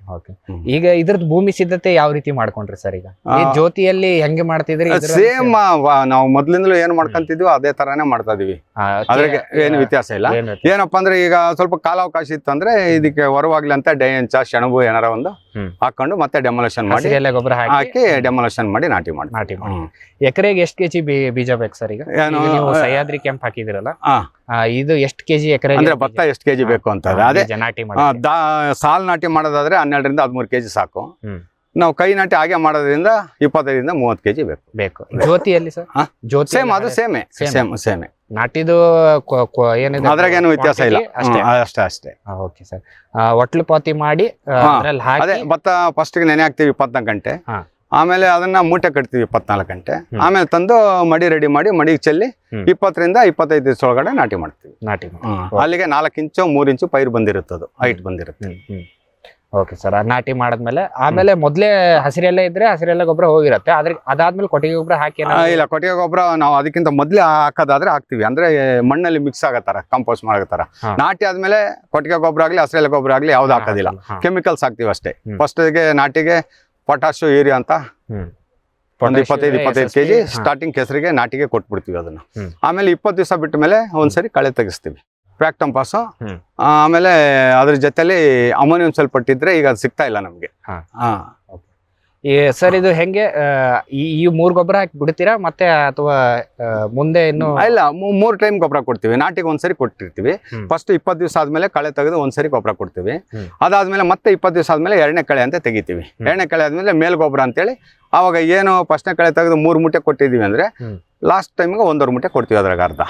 ಈಗ ಇದ್ರದ್ದು ಭೂಮಿ ಸಿದ್ಧತೆ ಯಾವ ರೀತಿ ಮಾಡ್ಕೊಂಡ್ರಿ ಸರ್? ಈಗ ಜ್ಯೋತಿಯಲ್ಲಿ ಹೆಂಗೆ ಮಾಡ್ತಿದ್ರಿ? ಸೇಮ್ ನಾವು ಮೊದ್ಲಿಂದಲೂ ಏನ್ ಮಾಡ್ಕೊಂತಿದ್ವಿ ಅದೇ ತರಾನೇ ಮಾಡ್ತಾ ಇದೀವಿ. ಅದ್ರಾಗೆ ಏನು ವ್ಯತ್ಯಾಸ ಇಲ್ಲ. ಏನಪ್ಪಾ ಅಂದ್ರೆ ಈಗ ಸ್ವಲ್ಪ ಕಾಲಾವಕಾಶ ಇತ್ತು ಅಂದ್ರೆ ಇದಕ್ಕೆ ಹೊರವಾಗ್ಲಿ ಅಂತ ಡೈಂಚ, ಸೆಣಬು ಏನಾರ ಒಂದು ಹಾಕೊಂಡು ಮತ್ತೆ ಡೆಮೊಲೇಷನ್ ಮಾಡಿ, ಗೊಬ್ಬರ ಹಾಕಿ ಡೆಮೊಲೇಷನ್ ಮಾಡಿ ನಾಟಿ ಮಾಡಿ. ಎಕರೆಗೆ ಎಷ್ಟು ಕೆಜಿ ಬೀಜ ಬೇಕು ಸರ್? ಈಗ ನೀವು ಸಹ್ಯಾದ್ರಿ ಕೆಂಪ್ ಹಾಕಿದಿರಲ್ಲ, ಇದು ಎಷ್ಟು ಕೆಜಿ ಎಕರೆ? ಅಂದ್ರೆ ಭತ್ತ ಎಷ್ಟು ಕೆಜಿ ಬೇಕು ಅಂತ ಅದೇ ನಾಟಿ ಸಾಲ್ ನಾಟಿ ಮಾಡೋದಾದ್ರೆ 12 ರಿಂದ 13 ಕೆಜಿ ಸಾಕು. ನಾವು ಕೈ ನಾಟಿ ಹಾಗೆ ಮಾಡೋದ್ರಿಂದ 25 ರಿಂದ 30 ಕೆಜಿ ಬೇಕು. ಜ್ಯೋತಿಯಲ್ಲಿ ಸರ್? ಜ್ಯೋತಿ ಸೇಮ್, ಅದು ಸೇಮೆ. ನಾಟಿದು ಏನಿದೆ ಅದ್ರಾಗೇನು ವ್ಯತ್ಯಾಸ ಇಲ್ಲ, ಅಷ್ಟೇ. Okay sir. ಒಟ್ಲು ಪಾತಿ ಮಾಡಿ ಅದೇ ಭತ್ತ ಫಸ್ಟ್ ಗೆ ನೆನೆ ಹಾಕ್ತಿವಿ 24 ಗಂಟೆ, ಆಮೇಲೆ ಅದನ್ನ ಮೂಟೆ ಕಟ್ತೀವಿ 24 ಗಂಟೆ, ಆಮೇಲೆ ತಂದು ಮಡಿ ರೆಡಿ ಮಾಡಿ ಮಡಿಗೆ ಚೆಲ್ಲಿ 20 ರಿಂದ 25 ದಿವಸ ಒಳಗಡೆ ನಾಟಿ ಮಾಡ್ತೀವಿ. ಅಲ್ಲಿಗೆ 4 ಇಂಚು 3 ಇಂಚು ಪೈರು ಬಂದಿರುತ್ತದು, ಹೈಟ್ ಬಂದಿರುತ್ತೆ. Okay sir. ನಾಟಿ ಮಾಡಿದ್ಮೇಲೆ ಆಮೇಲೆ ಮೊದ್ಲೇ ಹಸಿರೆಲ್ಲ ಇದ್ರೆ ಹಸಿರೆಲ್ಲ ಗೊಬ್ಬರ ಹೋಗಿರುತ್ತೆ, ಅದಾದ್ಮೇಲೆ ಕೊಟ್ಟಿಗೆ ಗೊಬ್ಬರ ಹಾಕಿ? ಇಲ್ಲ, ಕೊಟ್ಟಿಗೆ ಗೊಬ್ಬರ ನಾವು ಅದಕ್ಕಿಂತ ಮೊದ್ಲೇ ಹಾಕೋದಾದ್ರೆ ಹಾಕ್ತಿವಿ, ಅಂದ್ರೆ ಮಣ್ಣಲ್ಲಿ ಮಿಕ್ಸ್ ಆಗತ್ತಾರ, ಕಂಪೋಸ್ಟ್ ಮಾಡತ್ತಾರ. ನಾಟಿ ಆದ್ಮೇಲೆ ಕೊಟ್ಟಿಗೆ ಗೊಬ್ಬರ ಆಗ್ಲಿ ಹಸಿರೆಲ್ಲ ಗೊಬ್ಬರ ಆಗ್ಲಿ ಯಾವ್ದು ಹಾಕೋದಿಲ್ಲ, ಕೆಮಿಕಲ್ಸ್ ಹಾಕ್ತಿವಿ ಅಷ್ಟೇ. ಫಸ್ಟ್ ಗೆ ನಾಟಿಗೆ ಪೊಟ್ಯಾಶು, ಯೂರಿಯಾ ಅಂತ ಒಂದು 25 ಕೆಜಿ ಸ್ಟಾರ್ಟಿಂಗ್ ಕೆಸರಿಗೆ ನಾಟಿಗೆ ಕೊಟ್ಬಿಡ್ತೀವಿ ಅದನ್ನ. ಆಮೇಲೆ 20 ದಿವಸ ಬಿಟ್ಟ ಮೇಲೆ ಒಂದ್ಸರಿ ಕಳೆ ತೆಗಿಸ್ತೀವಿ, ಪ್ಯಾಕ್ಟಂಪಾಸು. ಆಮೇಲೆ ಅದ್ರ ಜೊತೆಲಿ ಅಮೋನಿಯಂ ಸಲ್ಫೇಟ್ ಇದ್ರೆ ಈಗ ಅದು ಸಿಗ್ತಾ ಇಲ್ಲ ನಮ್ಗೆ. ಸರ್ ಇದು ಹೆಂಗೆ ಈ 3 ಗೊಬ್ಬರ ಹಾಕಿ ಬಿಡ್ತೀರಾ ಮತ್ತೆ ಅಥವಾ ಮುಂದೆ ಇನ್ನು? ಇಲ್ಲ, 3 ಟೈಮ್ ಗೊಬ್ಬರ ಕೊಡ್ತೀವಿ. ನಾಟಿಗೆ ಒಂದ್ಸರಿ ಕೊಟ್ಟಿರ್ತೀವಿ. ಫಸ್ಟ್ 20 ದಿವಸ ಆದ್ಮೇಲೆ ಕಳೆ ತೆಗೆದು ಒಂದ್ಸರಿ ಗೊಬ್ಬರ ಕೊಡ್ತೀವಿ. ಅದಾದ್ಮೇಲೆ ಮತ್ತೆ 20 ದಿವಸ ಆದ್ಮೇಲೆ 2ನೇ ಕಳೆ ಅಂತ ತೆಗಿತೀವಿ. 2ನೇ ಕಳೆ ಆದ್ಮೇಲೆ ಮೇಲ್ ಗೊಬ್ಬರ ಅಂತೇಳಿ ಅವಾಗ ಏನು ಫಸ್ಟ್ನೇ ಕಳೆ ತೆಗೆದು 3 ಮೂಟೆ ಕೊಟ್ಟಿದೀವಿ ಅಂದ್ರೆ ಲಾಸ್ಟ್ ಟೈಮ್ಗೆ 1.5 ಮೂಟೆ ಕೊಡ್ತೀವಿ ಅದ್ರಾಗ ಅರ್ಧ.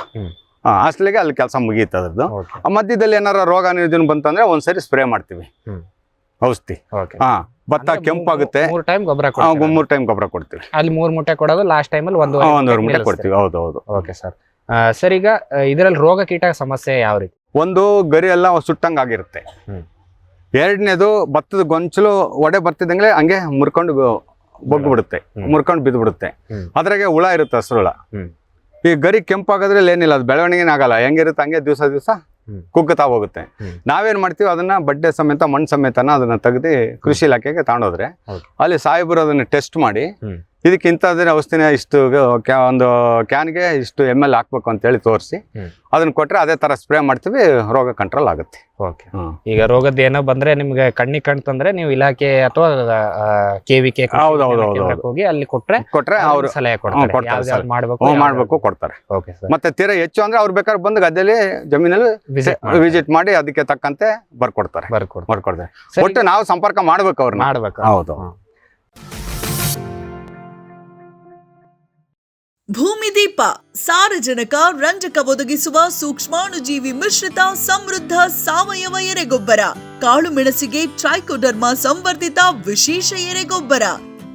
ಅಷ್ಟಲಿಗೆ ಅಲ್ಲಿ ಕೆಲಸ ಮುಗೀತು ಅದ್ರದ್ದು. ಮಧ್ಯದಲ್ಲಿ ಏನಾರ ರೋಗ ನಿರೋಧನೆ ಬಂತಂದ್ರೆ ಒಂದ್ಸರಿ ಸ್ಪ್ರೇ ಮಾಡ್ತೀವಿ ಔಷಧಿ. ಭತ್ತ ಕೆಂಪಾಗುತ್ತೆ, 3 ಟೈಮ್ ಗೊಬ್ಬರ 3 ಟೈಮ್ ಗೊಬ್ಬರ ಕೊಡ್ತೀವಿ. ಅಲ್ಲಿ 3 ಮೂಟೆ ಕೊಡೋದು, ಲಾಸ್ಟ್ ಟೈಮಲ್ಲಿ 1.5 ಮೂಟೆ ಕೊಡ್ತೀವಿ. ಹೌದು. Okay sir. ಸರ್ ಈಗ ಇದರಲ್ಲಿ ರೋಗ ಕೀಟ ಸಮಸ್ಯೆ ಯಾವ ರೀತಿ? ಒಂದು ಗರಿ ಎಲ್ಲ ಸುಟ್ಟಂಗ್ ಆಗಿರುತ್ತೆ. ಎರಡನೇದು ಭತ್ತದ ಗೊಂಚಲು ಒಡೆ ಬರ್ತಿದ್ದಂಗೆ ಹಂಗೆ ಮುರ್ಕೊಂಡು ಬಗ್ಗು ಬಿಡುತ್ತೆ, ಮುರ್ಕೊಂಡು ಬಿದ್ದು ಬಿಡುತ್ತೆ. ಅದ್ರಾಗೆ ಹುಳ ಇರುತ್ತೆ, ಹಸಿರು ಹುಳ. ಈ ಗರಿ ಕೆಂಪಾಗೋದ್ರಲ್ಲಿ ಏನಿಲ್ಲ, ಅದು ಬೆಳವಣಿಗೆ ಆಗಲ್ಲ, ಹೆಂಗಿರುತ್ತೆ ಹಂಗೆ ದಿವಸ ಕುಗ್ಗುತ್ತಾ ಹೋಗುತ್ತೆ. ನಾವೇನ್ ಮಾಡ್ತೀವಿ ಅದನ್ನ ಬಡ್ಡೆ ಸಮೇತ ಮಣ್ಣು ಸಮೇತನ ಅದನ್ನ ತೆಗೆದು ಕೃಷಿ ಇಲಾಖೆಗೆ ತಗೊಂಡೋದ್ರೆ ಅಲ್ಲಿ ಸಾಹೇಬರು ಅದನ್ನ ಟೆಸ್ಟ್ ಮಾಡಿ ಇದಕ್ಕೆ ಇಂಥದ್ದೇ ಔಷಧಿನ ಇಷ್ಟು ಒಂದು ಕ್ಯಾನ್ಗೆ ಇಷ್ಟು ml ಹಾಕ್ಬೇಕು ಅಂತ ಹೇಳಿ ತೋರಿಸಿ ಅದನ್ನ ಕೊಟ್ರೆ ಅದೇ ತರ ಸ್ಪ್ರೇ ಮಾಡ್ತೀವಿ, ರೋಗ ಕಂಟ್ರೋಲ್ ಆಗುತ್ತೆ. ಓಕೆ. ಈಗ ರೋಗದ ಏನೋ ಬಂದ್ರೆ ನಿಮ್ಗೆ ಕಣ್ಣಿಗೆ ಕಾಣ್ತಂದ್ರೆ ನೀವು ಇಲಾಖೆ ಅಥವಾ KVK ಹೋಗಿ ಅಲ್ಲಿ ಕೊಟ್ರೆ ಅವ್ರು ಸಲಹೆ ಕೊಡ್ತಾರೆ, ಮಾಡ್ಬೇಕು ಕೊಡ್ತಾರೆ. Okay sir. ಮತ್ತೆ ತೀರಾ ಹೆಚ್ಚು ಅಂದ್ರೆ ಅವ್ರು ಬೇಕಾದ್ರೆ ಬಂದು ಗದ್ದೆಯಲ್ಲಿ ಜಮೀನಲ್ಲಿ ವಿಸಿಟ್ ಮಾಡಿ ಅದಕ್ಕೆ ತಕ್ಕಂತೆ ಬರ್ಕೊಡ್ತಾರೆ. ಒಟ್ಟು ನಾವು ಸಂಪರ್ಕ ಮಾಡ್ಬೇಕು ಅವ್ರನ್ನ. ಹೌದು. ಭೂಮಿದೀಪ ಸಾರಜನಕ ರಂಜಕ ಒದಗಿಸುವ ಸೂಕ್ಷ್ಮಾಣುಜೀವಿ ಮಿಶ್ರಿತ ಸಮೃದ್ಧ ಸಾವಯವ ಎರೆಗೊಬ್ಬರ. ಕಾಳು ಮೆಣಸಿಗೆ ಟ್ರೈಕೋಡರ್ಮಾ ಸಂವರ್ಧಿತ ವಿಶೇಷ ಎರೆಗೊಬ್ಬರ.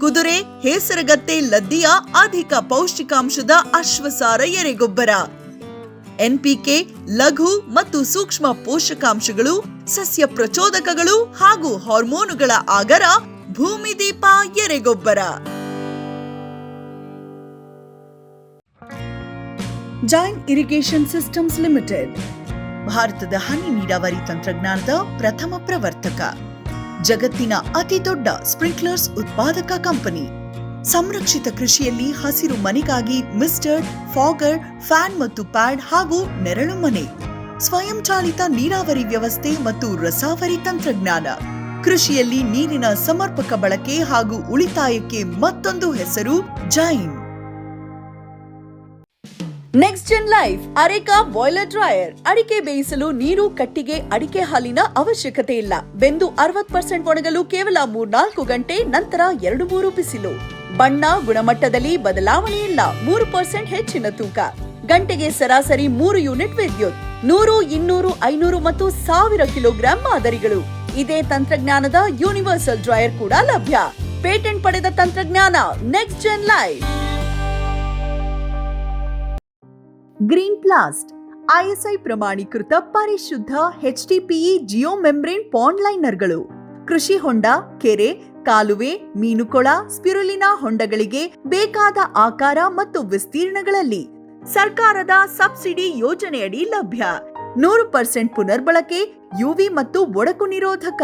ಕುದುರೆ, ಹೇಸರಗತ್ತೆ, ಲದ್ದಿಯ ಅಧಿಕ ಪೌಷ್ಟಿಕಾಂಶದ ಅಶ್ವಸಾರ ಎರೆಗೊಬ್ಬರ. NPK, ಲಘು ಮತ್ತು ಸೂಕ್ಷ್ಮ ಪೋಷಕಾಂಶಗಳು, ಸಸ್ಯ ಪ್ರಚೋದಕಗಳು ಹಾಗೂ ಹಾರ್ಮೋನುಗಳ ಆಗರ ಭೂಮಿದೀಪ ಎರೆಗೊಬ್ಬರ. ಜೈನ್ ಇರಿಗೇಷನ್ ಸಿಸ್ಟಮ್ಸ್ ಲಿಮಿಟೆಡ್ ಭಾರತದ ಹನಿ ನೀರಾವರಿ ತಂತ್ರಜ್ಞಾನದ ಪ್ರಥಮ ಪ್ರವರ್ತಕ. ಜಗತ್ತಿನ ಅತಿ ದೊಡ್ಡ ಸ್ಪ್ರಿಂಕ್ಲರ್ಸ್ ಉತ್ಪಾದಕ ಕಂಪನಿ. ಸಂರಕ್ಷಿತ ಕೃಷಿಯಲ್ಲಿ ಹಸಿರು ಮನೆಗಾಗಿ ಮಿಸ್ಟರ್, ಫಾಗರ್, ಫ್ಯಾನ್ ಮತ್ತು ಪ್ಯಾಡ್ ಹಾಗೂ ನೆರಳು ಮನೆ. ಸ್ವಯಂಚಾಲಿತ ನೀರಾವರಿ ವ್ಯವಸ್ಥೆ ಮತ್ತು ರಸಾವರಿ ತಂತ್ರಜ್ಞಾನ. ಕೃಷಿಯಲ್ಲಿ ನೀರಿನ ಸಮರ್ಪಕ ಬಳಕೆ ಹಾಗೂ ಉಳಿತಾಯಕ್ಕೆ ಮತ್ತೊಂದು ಹೆಸರು Jain. Next gen life areca boiler dryer. ಅಡಿಕೆ ಬೇಯಿಸಲು ನೀರು, ಕಟ್ಟಿಗೆ, ಅಡಿಕೆ ಹಾಲಿನ ಅವಶ್ಯಕತೆ ಇಲ್ಲ. ಬೆಂದು 60% ಒಣಗಲು ಕೇವಲ 3-4 ಗಂಟೆ, ನಂತರ 2-3 ಬಿಸಿಲು. ಬಣ್ಣ, ಗುಣಮಟ್ಟದಲ್ಲಿ ಬದಲಾವಣೆ ಇಲ್ಲ. 3% ಹೆಚ್ಚಿನ ತೂಕ. ಗಂಟೆಗೆ ಸರಾಸರಿ 3 ಯೂನಿಟ್ ವಿದ್ಯುತ್. 100, 200, 500 ಮತ್ತು 1000 ಕಿಲೋಗ್ರಾಂ ಮಾದರಿಗಳು. ಇದೇ ತಂತ್ರಜ್ಞಾನದ ಯೂನಿವರ್ಸಲ್ ಡ್ರೈಯರ್ ಕೂಡ ಲಭ್ಯ. ಪೇಟೆಂಟ್ ಪಡೆದ ತಂತ್ರಜ್ಞಾನ next gen life. Green Plast ISI ಪ್ರಮಾಣೀಕೃತ ಪರಿಶುದ್ಧ HDPE ಜಿಯೋ ಮೆಂಬ್ರೇನ್ ಪಾಂಡ್ ಲೈನರ್ಗಳು. ಕೃಷಿ ಹೊಂಡ, ಕೆರೆ, ಕಾಲುವೆ, ಮೀನುಕೊಳ, ಸ್ಪಿರುಲಿನಾ ಹೊಂಡಗಳಿಗೆ ಬೇಕಾದ ಆಕಾರ ಮತ್ತು ವಿಸ್ತೀರ್ಣಗಳಲ್ಲಿ ಸರ್ಕಾರದ ಸಬ್ಸಿಡಿ ಯೋಜನೆಯಡಿ ಲಭ್ಯ. 100% ಪುನರ್ಬಳಕೆ, UV ಮತ್ತು ಒಡಕು ನಿರೋಧಕ,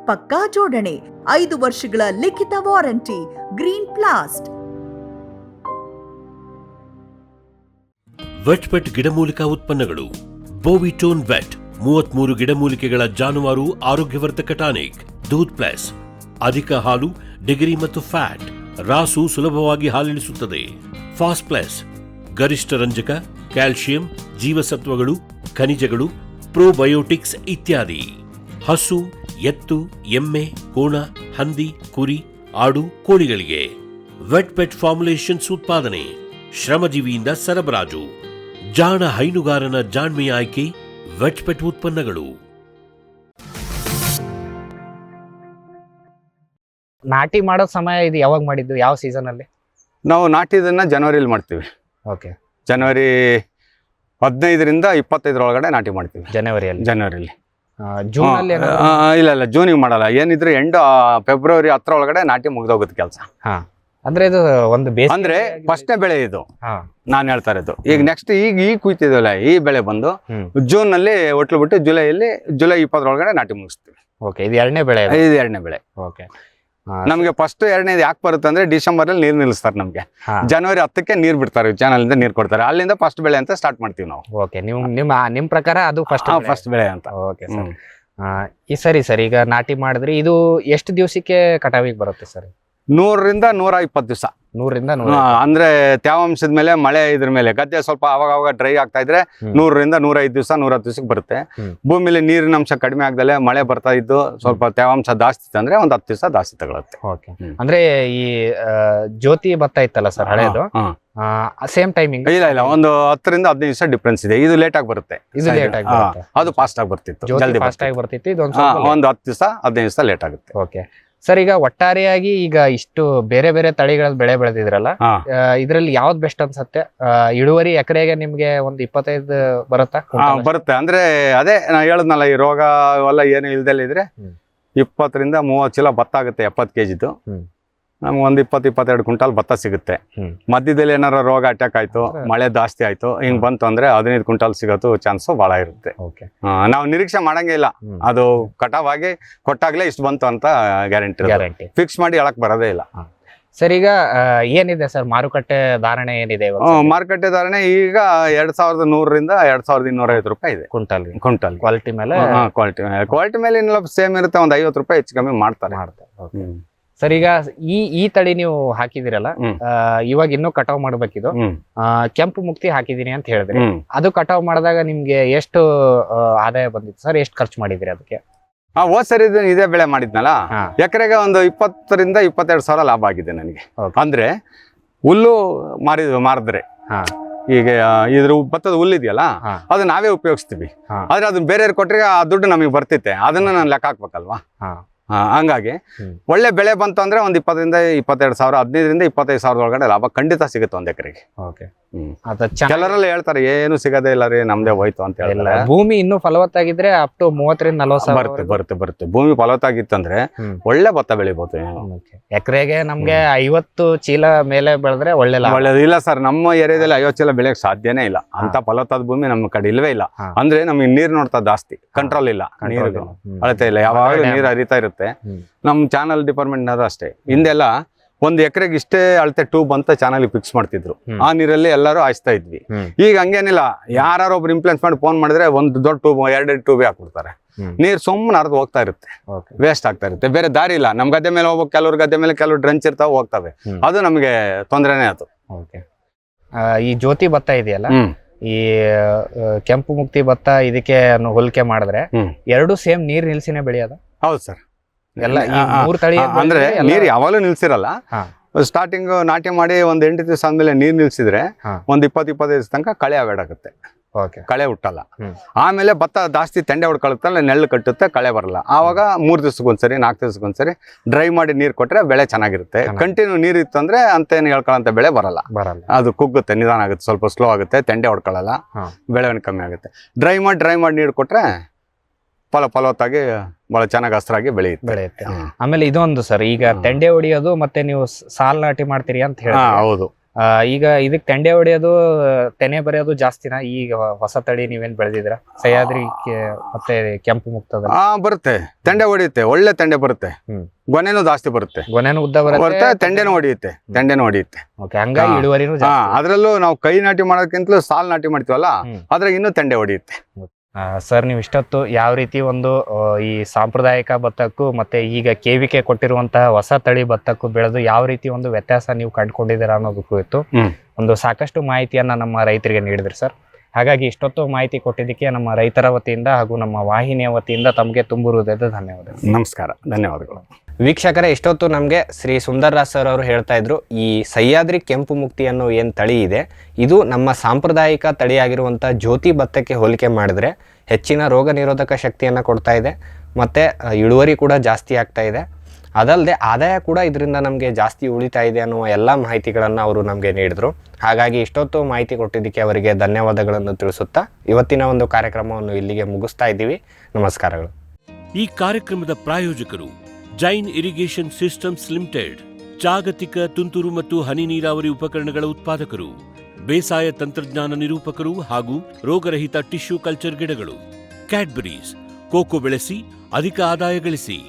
ಪಕ್ಕಾ ಜೋಡಣೆ, 5 ವರ್ಷಗಳ ಲಿಖಿತ ವಾರಂಟಿ. ಗ್ರೀನ್ ಪ್ಲಾಸ್ಟ್. ವೆಟ್ ಗಿಡಮೂಲಿಕಾ ಉತ್ಪನ್ನಗಳು. ಬೋವಿಟೋನ್ ವೆಟ್ 33 ಗಿಡಮೂಲಿಕೆಗಳ ಜಾನುವಾರು ಆರೋಗ್ಯವರ್ಧಕ ಟಾನಿಕ್. ದೂದ್ ಪ್ಲಸ್ ಅಧಿಕ ಹಾಲು, ಡಿಗ್ರಿ ಮತ್ತು ಫ್ಯಾಟ್. ರಾಸು ಸುಲಭವಾಗಿ ಹಾಲಿಳಿಸುತ್ತದೆ. ಫಾಸ್ಟ್ ಪ್ಲಸ್ ಗರಿಷ್ಠ ರಂಜಕ, ಕ್ಯಾಲ್ಸಿಯಂ, ಜೀವಸತ್ವಗಳು, ಖನಿಜಗಳು, ಪ್ರೋಬಯೋಟಿಕ್ಸ್ ಇತ್ಯಾದಿ. ಹಸು, ಎತ್ತು, ಎಮ್ಮೆ, ಕೋಣ, ಹಂದಿ, ಕುರಿ, ಆಡು, ಕೋಳಿಗಳಿಗೆ ವೆಟ್ ಪೆಟ್ ಫಾರ್ಮುಲೇಷನ್ಸ್ ಉತ್ಪಾದನೆ. ಶ್ರಮಜೀವಿಯಿಂದ ಸರಬರಾಜು. ಜಾಣ ಹೈನುಗಾರನ ಜಾಣ್ಮೆಯ ಆಯ್ಕೆ ವೆಟ್ ಪೆಟ್ ಉತ್ಪನ್ನಗಳು. ನಾಟಿ ಮಾಡೋ ಸಮಯ ಇದು ಯಾವಾಗ ಮಾಡಿದ್ದು, ಯಾವ ಸೀಸನ್ ಅಲ್ಲಿ? ನಾವು ನಾಟಿದನ್ನ ಜನವರಿಲಿ ಮಾಡ್ತೀವಿ. ಓಕೆ. ಜನವರಿ 15ರಿಂದ 25 ಒಳಗಡೆ ನಾಟಿ ಮಾಡ್ತೀವಿ. ಜನವರಿಯಲ್ಲಿ. ಜೂನ್ ಅಲ್ಲಿ ಇಲ್ಲ ಜೂನಿಗೆ ಮಾಡಲ್ಲ. ಏನಿದ್ರೆ ಎಂಡ್ ಫೆಬ್ರವರಿ 10 ಒಳಗಡೆ ನಾಟಿ ಮುಗ್ದೋಗುತ್ತೆ ಕೆಲಸ. ಅಂದ್ರೆ ಇದು ಒಂದು ಅಂದ್ರೆ ಫಸ್ಟ್ನೇ ಬೆಳೆ ಇದು ನಾನು ಹೇಳ್ತಾ ಇರೋದು. ಈಗ ನೆಕ್ಸ್ಟ್ ಈಗ ಕುಯ್ತಿದ್ವಲ್ಲ ಈ ಬೆಳೆ ಬಂದು ಜೂನ್ ನಲ್ಲಿ ಒಟ್ಲು ಬಿಟ್ಟು ಜುಲೈ 20 ಒಳಗಡೆ ನಾಟಿ ಮುಗಿಸ್ತೀವಿ. ಓಕೆ. ಇದು ಎರಡನೇ ಬೆಳೆ. ಇದು ಎರಡನೇ ಬೆಳೆ. ಓಕೆ. ನಮ್ಗೆ ಫಸ್ಟ್ ಎರಡನೇದು ಯಾಕೆ ಬರುತ್ತೆ ಅಂದ್ರೆ ಡಿಸೆಂಬರ್ ಅಲ್ಲಿ ನೀರು ನಿಲ್ಲಿಸ್ತಾರೆ ನಮ್ಗೆ. ಜನವರಿ 10ಕ್ಕೆ ನೀರ್ ಬಿಡ್ತಾರೆ, ಚಾನಲ್ ಇಂದ ನೀರ್ ಕೊಡ್ತಾರೆ. ಅಲ್ಲಿಂದ ಫಸ್ಟ್ ಬೆಳೆ ಅಂತ ಸ್ಟಾರ್ಟ್ ಮಾಡ್ತೀವಿ ನಾವು. ಓಕೆ. ನಿಮ್ ಪ್ರಕಾರ ಅದು ಫಸ್ಟ್ ಬೆಳೆ ಅಂತ. Okay sir. ಸರಿ ಈಗ ನಾಟಿ ಮಾಡಿದ್ರಿ, ಇದು ಎಷ್ಟು ದಿವಸಕ್ಕೆ ಕಟಾವಿಗೆ ಬರುತ್ತೆ ಸರ್? 100ರಿಂದ 120 ದಿವಸ. 100ರಿಂದ ಅಂದ್ರೆ ತೇವಾಂಶದ ಮೇಲೆ, ಮಳೆ ಇದ್ರ ಮೇಲೆ, ಗದ್ದೆ ಸ್ವಲ್ಪ ಅವಾಗ ಡ್ರೈ ಆಗ್ತಾ ಇದ್ರೆ 100ರಿಂದ 105 ದಿವಸ, 110 ದಿವಸಕ್ಕೆ ಬರುತ್ತೆ. ಭೂಮಿಲಿ ನೀರಿನ ಅಂಶ ಕಡಿಮೆ ಆಗ್ದಲೆ ಮಳೆ ಬರ್ತಾ ಇದ್ದು ಸ್ವಲ್ಪ ತೇವಾಂಶ ಜಾಸ್ತಿ ಅಂದ್ರೆ ಒಂದು 10 ದಿವಸ ಜಾಸ್ತಿ ತಗೊಳುತ್ತೆ. ಓಕೆ. ಅಂದ್ರೆ ಈ ಜ್ಯೋತಿ ಭತ್ತ ಇತ್ತಲ್ಲ ಸರ್ ಹಳೇದು, ಸೇಮ್ ಟೈಮಿಂಗ್? ಇಲ್ಲ ಒಂದು 10ರಿಂದ 15 ದಿವಸ ಡಿಫ್ರೆನ್ಸ್ ಇದೆ. ಇದು ಲೇಟ್ ಆಗಿ ಬರುತ್ತೆ, ಅದು ಫಾಸ್ಟ್ ಆಗಿ ಬರ್ತಿತ್ತು, ಜಲ್ದಿ ಫಾಸ್ಟ್ ಆಗಿ ಬರ್ತಿತ್ತು. ಇದು ಒಂದು 10 ದಿವಸ 15 ದಿವಸ ಲೇಟ್ ಆಗುತ್ತೆ. Okay sir. ಈಗ ಒಟ್ಟಾರೆಯಾಗಿ ಈಗ ಇಷ್ಟು ಬೇರೆ ಬೇರೆ ತಳಿಗಳ ಬೆಳೆ ಬೆಳೆದಿದ್ರಲ್ಲ, ಇದ್ರಲ್ಲಿ ಯಾವ್ದು ಬೆಸ್ಟ್ ಅನ್ಸತ್ತೆ? ಇಳುವರಿ ಎಕರೆಗೆ ನಿಮ್ಗೆ ಒಂದು 25 ಬರುತ್ತಾ? ಬರುತ್ತೆ. ಅಂದ್ರೆ ಅದೇ ನಾ ಹೇಳದ್ನಲ್ಲ, ಈ ರೋಗ ಅವೆಲ್ಲ ಏನು ಇಲ್ದಲ್ಲ ಇದ್ರೆ 20ರಿಂದ 30 ಚೀಲ ಭತ್ತ ಆಗುತ್ತೆ 70 kgದು. ನಮ್ಗೆ ಒಂದು 20-22 ಕ್ವಿಂಟಾಲ್ ಭತ್ತ ಸಿಗುತ್ತೆ. ಮಧ್ಯದಲ್ಲಿ ಏನಾರ ರೋಗ ಅಟ್ಯಾಕ್ ಆಯ್ತು, ಮಳೆ ಜಾಸ್ತಿ ಆಯ್ತು, ಹಿಂಗ್ ಬಂತು ಅಂದ್ರೆ 15 ಕ್ವಿಂಟಾಲ್ ಸಿಗೋದು ಚಾನ್ಸ್ ಬಹಳ ಇರುತ್ತೆ. ನಾವು ನಿರೀಕ್ಷೆ ಮಾಡಂಗೇ ಇಲ್ಲ, ಅದು ಕಟಾವಾಗಿ ಕೊಟ್ಟಾಗ್ಲೇ ಇಷ್ಟು ಬಂತು ಅಂತ ಗ್ಯಾರಂಟಿ ಫಿಕ್ಸ್ ಮಾಡಿ ಹೇಳಕ್ ಬರೋದೇ ಇಲ್ಲ. ಸರ್ ಈಗ ಏನಿದೆ ಸರ್ ಮಾರುಕಟ್ಟೆ ಧಾರಣೆ ಏನಿದೆ? ಮಾರುಕಟ್ಟೆ ಧಾರಣೆ ಈಗ 2100ರಿಂದ 2250 ರೂಪಾಯಿ ಇದೆ ಕ್ವಿಂಟಲ್. ಕ್ವಾಲಿಟಿ ಮೇಲೆ ಕ್ವಾಲಿಟಿ ಮೇಲೆ ಇನ್ನೆಲ್ಲ ಸೇಮ್ ಇರುತ್ತೆ, ಒಂದು 50 ರೂಪಾಯಿ ಹೆಚ್ಚು ಕಮ್ಮಿ ಮಾಡ್ತಾರೆ. ಸರ್ ಈಗ ಈ ತಳಿ ನೀವು ಹಾಕಿದಿರಲ್ಲ, ಇವಾಗ ಇನ್ನೂ ಕಟಾವ್ ಮಾಡ್ಬೇಕಿದು. ಕೆಂಪು ಮುಕ್ತಿ ಹಾಕಿದೀನಿ ಅಂತ ಹೇಳಿದ್ರಿ, ಅದು ಕಟಾವ್ ಮಾಡಿದಾಗ ನಿಮ್ಗೆ ಎಷ್ಟು ಆದಾಯ ಬಂದಿತ್ತು ಸರ್? ಎಷ್ಟು ಖರ್ಚು ಮಾಡಿದಿರಿ ಅದಕ್ಕೆ? ಹೋದ್ ಸರಿ ಇದೇ ಬೆಳೆ ಮಾಡಿದ್ನಲ್ಲ, ಎಕರೆಗೆ ಒಂದು 20ರಿಂದ 22 ಸಾವಿರ ಲಾಭ ಆಗಿದೆ ನನಗೆ. ಅಂದ್ರೆ ಹುಲ್ಲು ಮಾರಿದ್ರೆ ಈಗ ಇದ್ರ ಭತ್ತದ ಹುಲ್ಲು ಇದೆಯಲ್ಲ, ಅದು ನಾವೇ ಉಪಯೋಗಿಸ್ತೀವಿ. ಆದ್ರೆ ಅದನ್ನ ಬೇರೆಯವ್ರು ಕೊಟ್ರೆ ಆ ದುಡ್ಡು ನಮಗೆ ಬರ್ತಿತ್ತೆ, ಅದನ್ನ ನಾನು ಲೆಕ್ಕ ಹಾಕ್ಬೇಕಲ್ವಾ. ಹಂಗಾಗಿ ಒಳ್ಳೆ ಬೆಳೆ ಬಂತು ಅಂದ್ರೆ ಒಂದು 20ರಿಂದ 22 ಸಾವಿರ, 15ರಿಂದ 25 ಸಾವಿರದ ಒಳಗಡೆ ಲಾಭ ಖಂಡಿತ ಸಿಗುತ್ತೆ ಒಂದ್ ಎಕರೆಗೆ. ಕೆಲವರೆಲ್ಲ ಹೇಳ್ತಾರೆ ಏನು ಸಿಗದೇ ಇಲ್ಲ ರೀ, ನಮ್ದೇ ಹೋಯ್ತು ಅಂತ ಹೇಳಿಲ್ಲ. ಭೂಮಿ ಇನ್ನೂ ಫಲವತ್ತಾಗಿದ್ರೆ ಅಪ್ ಟು 30ರಿಂದ 40 ಸಾವಿರ ಬರುತ್ತೆ. ಭೂಮಿ ಫಲವತ್ತಾಗಿತ್ತಂದ್ರೆ ಒಳ್ಳೆ ಭತ್ತ ಬೆಳಿಬಹುದು. ಎಕರೆಗೆ ನಮ್ಗೆ 50 ಚೀಲ ಮೇಲೆ ಬೆಳೆದ್ರೆ ಒಳ್ಳೇದು. ಇಲ್ಲ ಸರ್, ನಮ್ಮ ಏರಿಯಾದಲ್ಲಿ 50 ಚೀಲ ಬೆಳೆಯಕ್ ಸಾಧ್ಯನೇ ಇಲ್ಲ. ಅಂತ ಫಲವತ್ತಾದ ಭೂಮಿ ನಮ್ಮ ಕಡೆ ಇಲ್ವೇ ಇಲ್ಲ. ಅಂದ್ರೆ ನಮ್ಗೆ ನೀರ್ ನೋಡ್ತಾ ಜಾಸ್ತಿ ಕಂಟ್ರೋಲ್ ಇಲ್ಲ, ನೀರು ಅಳತೆ ಇಲ್ಲ, ಯಾವಾಗಲೂ ನೀರು ಹರಿತಾ ಇರುತ್ತೆ. ನಮ್ ಚಾನಲ್ ಡಿಪಾರ್ಟ್ಮೆಂಟ್ ಅಷ್ಟೇ, ಹಿಂದೆಲ್ಲ ಒಂದ್ ಎಕರೆಗೆ ಇಷ್ಟೇ ಅಳತೆ ಟ್ಯೂಬ್ ಅಂತ ಚಾನಲ್ ಫಿಕ್ಸ್ ಮಾಡ್ತಿದ್ರು. ಆ ನೀರಲ್ಲಿ ಎಲ್ಲರೂ ಹಾಯಿಸ್ತಾ ಇದ್ವಿ. ಈಗ ಹಂಗೇನಿಲ್ಲ, ಯಾರು ಒಬ್ರು ಇಂಪ್ಲೆನ್ಸ್ ಮಾಡಿ ಫೋನ್ ಮಾಡಿದ್ರೆ ಒಂದು ದೊಡ್ಡ ಟ್ಯೂಬ್ 2 ಟ್ಯೂಬ್ ಹಾಕ್ಬಿಡ್ತಾರೆ. ನೀರ್ ಸುಮ್ಮನೆ ಹರಿದು ಹೋಗ್ತಾ ಇರುತ್ತೆ, ವೇಸ್ಟ್ ಆಗ್ತಾ ಇರುತ್ತೆ. ಬೇರೆ ದಾರಿ ಇಲ್ಲ. ನಮ್ ಗದ್ದೆ ಮೇಲೆ ಹೋಗ್ಬೇಕು, ಕೆಲವ್ರ ಗದ್ದೆ ಮೇಲೆ ಕೆಲವು ಡ್ರಂಚ್ ಇರ್ತಾವ, ಹೋಗ್ತವೆ. ಅದು ನಮ್ಗೆ ತೊಂದರೆನೇ ಆಯ್ತು. ಈ ಜ್ಯೋತಿ ಭತ್ತ ಇದೆಯಲ್ಲ, ಈ ಕೆಂಪು ಮುಕ್ತಿ ಭತ್ತ, ಇದಕ್ಕೆ ಹೋಲಿಕೆ ಮಾಡಿದ್ರೆ ಎರಡು ಸೇಮ್ ನೀರ್ ನಿಲ್ಸಿನೇ ಬೆಳೆಯೋದ? ಹೌದು ಸರ್, ಎಲ್ಲ ತಳಿ ಅಂದ್ರೆ ನೀರ್ ಯಾವಾಗಲೂ ನಿಲ್ಸಿರಲ್ಲ. ಸ್ಟಾರ್ಟಿಂಗ್ ನಾಟಿ ಮಾಡಿ ಒಂದ್ 8 ದಿವಸ ಆದ್ಮೇಲೆ ನೀರ್ ನಿಲ್ಸಿದ್ರೆ ಒಂದ್ 20-25 ದಿವಸ ತನಕ ಕಳೆ ಅವಾಯ್ಡ್ ಆಗುತ್ತೆ, ಕಳೆ ಹುಟ್ಟಲ್ಲ. ಆಮೇಲೆ ಭತ್ತ ಜಾಸ್ತಿ ತೆಂಡೆ ಹೊಡ್ಕೊಳುತ್ತಲ್ಲ, ನೆಳ್ಳು ಕಟ್ಟುತ್ತೆ, ಕಳೆ ಬರಲ್ಲ. ಆವಾಗ 3 ದಿವಸಕ್ಕೊಂದ್ಸರಿ 4 ದಿವಸಕ್ಕೊಂದ್ಸರಿ ಡ್ರೈ ಮಾಡಿ ನೀರ್ ಕೊಟ್ರೆ ಬೆಳೆ ಚೆನ್ನಾಗಿರುತ್ತೆ. ಕಂಟಿನ್ಯೂ ನೀರ್ ಇತ್ತು ಅಂದ್ರೆ ಅಂತೇನು ಹೇಳ್ಕೊಳ್ಳೋಂತ ಬೆಳೆ ಬರಲ್ಲ. ಅದು ಕುಗ್ಗುತ್ತೆ, ನಿಧಾನ ಆಗುತ್ತೆ, ಸ್ವಲ್ಪ ಸ್ಲೋ ಆಗುತ್ತೆ, ತೆಂಡೆ ಹೊಡ್ಕೊಳ್ಳಲ್ಲ, ಬೆಳೆವಣಿಗೆ ಕಮ್ಮಿ ಆಗುತ್ತೆ. ಡ್ರೈ ಮಾಡಿ ನೀರು ಕೊಟ್ರೆ ಫಲವತ್ತಾಗಿ ಬಹಳ ಚೆನ್ನಾಗಿ ಹಸ್ರಾಗಿ ಬೆಳೆಯುತ್ತೆ. ಆಮೇಲೆ ಇದೊಂದು ಸರ್, ಈಗ ತೆಂಡೆ ಹೊಡಿಯೋದು ಮತ್ತೆ ನೀವು ಸಾಲ್ ನಾಟಿ ಮಾಡ್ತೀರಿ ಅಂತ ಹೇಳಿ. ಹೌದು. ಈಗ ಇದಕ್ ತೆಂಡೆ ಹೊಡಿಯೋದು, ತೆನೆ ಬರೆಯೋದು ಜಾಸ್ತಿನಾ? ಈಗ ಹೊಸ ತಳಿ ನೀವೇನ್ ಬೆಳೆದಿದ್ರ ಸಹ್ಯಾದ್ರಿ ಮತ್ತೆ ಕೆಂಪು ಮುಕ್ತದ? ಬರುತ್ತೆ, ತೆಂಡೆ ಹೊಡಿಯುತ್ತೆ, ಒಳ್ಳೆ ತೆಂಡೆ ಬರುತ್ತೆ. ಗೊನೆನೂ ಜಾಸ್ತಿ ಬರುತ್ತೆ, ಗೊನೆನೂ ಉದ್ದ ಬರುತ್ತೆ, ತೆಂಡೆನೂ ಹೊಡಿಯುತ್ತೆ. ಹಂಗಾಗಿ ಇಳುವರಿನೂ ಅದ್ರಲ್ಲೂ ನಾವು ಕೈ ನಾಟಿ ಮಾಡೋದಕ್ಕಿಂತಲೂ ಸಾಲ್ ನಾಟಿ ಮಾಡ್ತೀವಲ್ಲ, ಅದ್ರಾಗ ಇನ್ನೂ ತೆಂಡೆ ಹೊಡಿಯುತ್ತೆ. ಸರ್, ನೀವು ಇಷ್ಟೊತ್ತು ಯಾವ ರೀತಿ ಒಂದು ಈ ಸಾಂಪ್ರದಾಯಿಕ ಭತ್ತಕ್ಕೂ ಮತ್ತೆ ಈಗ KVK ಕೊಟ್ಟಿರುವಂತಹ ಹೊಸ ತಳಿ ಭತ್ತಕ್ಕೂ ಬೆಳೆದು ಯಾವ ರೀತಿ ಒಂದು ವ್ಯತ್ಯಾಸ ನೀವು ಕಂಡುಕೊಂಡಿದ್ದೀರಾ ಅನ್ನೋದು ಕುರಿತು ಒಂದು ಸಾಕಷ್ಟು ಮಾಹಿತಿಯನ್ನ ನಮ್ಮ ರೈತರಿಗೆ ನೀಡಿದ್ರಿ ಸರ್. ಹಾಗಾಗಿ ಇಷ್ಟೊತ್ತು ಮಾಹಿತಿ ಕೊಟ್ಟಿದ್ದಕ್ಕೆ ನಮ್ಮ ರೈತರ ವತಿಯಿಂದ ಹಾಗೂ ನಮ್ಮ ವಾಹಿನಿಯ ವತಿಯಿಂದ ತಮಗೆ ತುಂಬು ಹೃದಯದ ಧನ್ಯವಾದಗಳು. ನಮಸ್ಕಾರ, ಧನ್ಯವಾದಗಳು. ವೀಕ್ಷಕರೇ, ಇಷ್ಟೊತ್ತು ನಮಗೆ ಶ್ರೀ ಸುಂದರ್ರಾಜ್ ಸರ್ ಅವರು ಹೇಳ್ತಾ ಇದ್ರು, ಈ ಸಹ್ಯಾದ್ರಿ ಕೆಂಪು ಮುಕ್ತಿ ಅನ್ನೋ ಏನು ತಳಿ ಇದೆ, ಇದು ನಮ್ಮ ಸಾಂಪ್ರದಾಯಿಕ ತಳಿಯಾಗಿರುವಂಥ ಜ್ಯೋತಿ ಭತ್ತಕ್ಕೆ ಹೋಲಿಕೆ ಮಾಡಿದ್ರೆ ಹೆಚ್ಚಿನ ರೋಗ ನಿರೋಧಕ ಶಕ್ತಿಯನ್ನು ಕೊಡ್ತಾ ಇದೆ, ಮತ್ತು ಇಳುವರಿ ಕೂಡ ಜಾಸ್ತಿ ಆಗ್ತಾ ಇದೆ. ಅದಲ್ಲದೆ ಆದಾಯ ಕೂಡ ಇದರಿಂದ ನಮಗೆ ಜಾಸ್ತಿ ಉಳಿತಾ ಇದೆ ಅನ್ನುವ ಎಲ್ಲ ಮಾಹಿತಿಗಳನ್ನು ಅವರು ನಮಗೆ ನೀಡಿದರು. ಹಾಗಾಗಿ ಇಷ್ಟೊತ್ತು ಮಾಹಿತಿ ಕೊಟ್ಟಿದ್ದಕ್ಕೆ ಅವರಿಗೆ ಧನ್ಯವಾದಗಳನ್ನು ತಿಳಿಸುತ್ತಾ ಇವತ್ತಿನ ಒಂದು ಕಾರ್ಯಕ್ರಮವನ್ನು ಇಲ್ಲಿಗೆ ಮುಗಿಸ್ತಾ ಇದ್ದೀವಿ. ನಮಸ್ಕಾರಗಳು. ಈ ಕಾರ್ಯಕ್ರಮದ ಪ್ರಾಯೋಜಕರು ಜೈನ್ ಇರಿಗೇಷನ್ ಸಿಸ್ಟಮ್ಸ್ ಲಿಮಿಟೆಡ್, ಜಾಗತಿಕ ತುಂತುರು ಮತ್ತು ಹನಿ ನೀರಾವರಿ ಉಪಕರಣಗಳ ಉತ್ಪಾದಕರು, ಬೇಸಾಯ ತಂತ್ರಜ್ಞಾನ ನಿರೂಪಕರು ಹಾಗೂ ರೋಗರಹಿತ ಟಿಶ್ಯೂ ಕಲ್ಚರ್ ಗಿಡಗಳು. ಕ್ಯಾಡ್ಬರೀಸ್, ಕೋಕೋ ಬೆಳೆಸಿ ಅಧಿಕ ಆದಾಯ ಗಳಿಸಿ.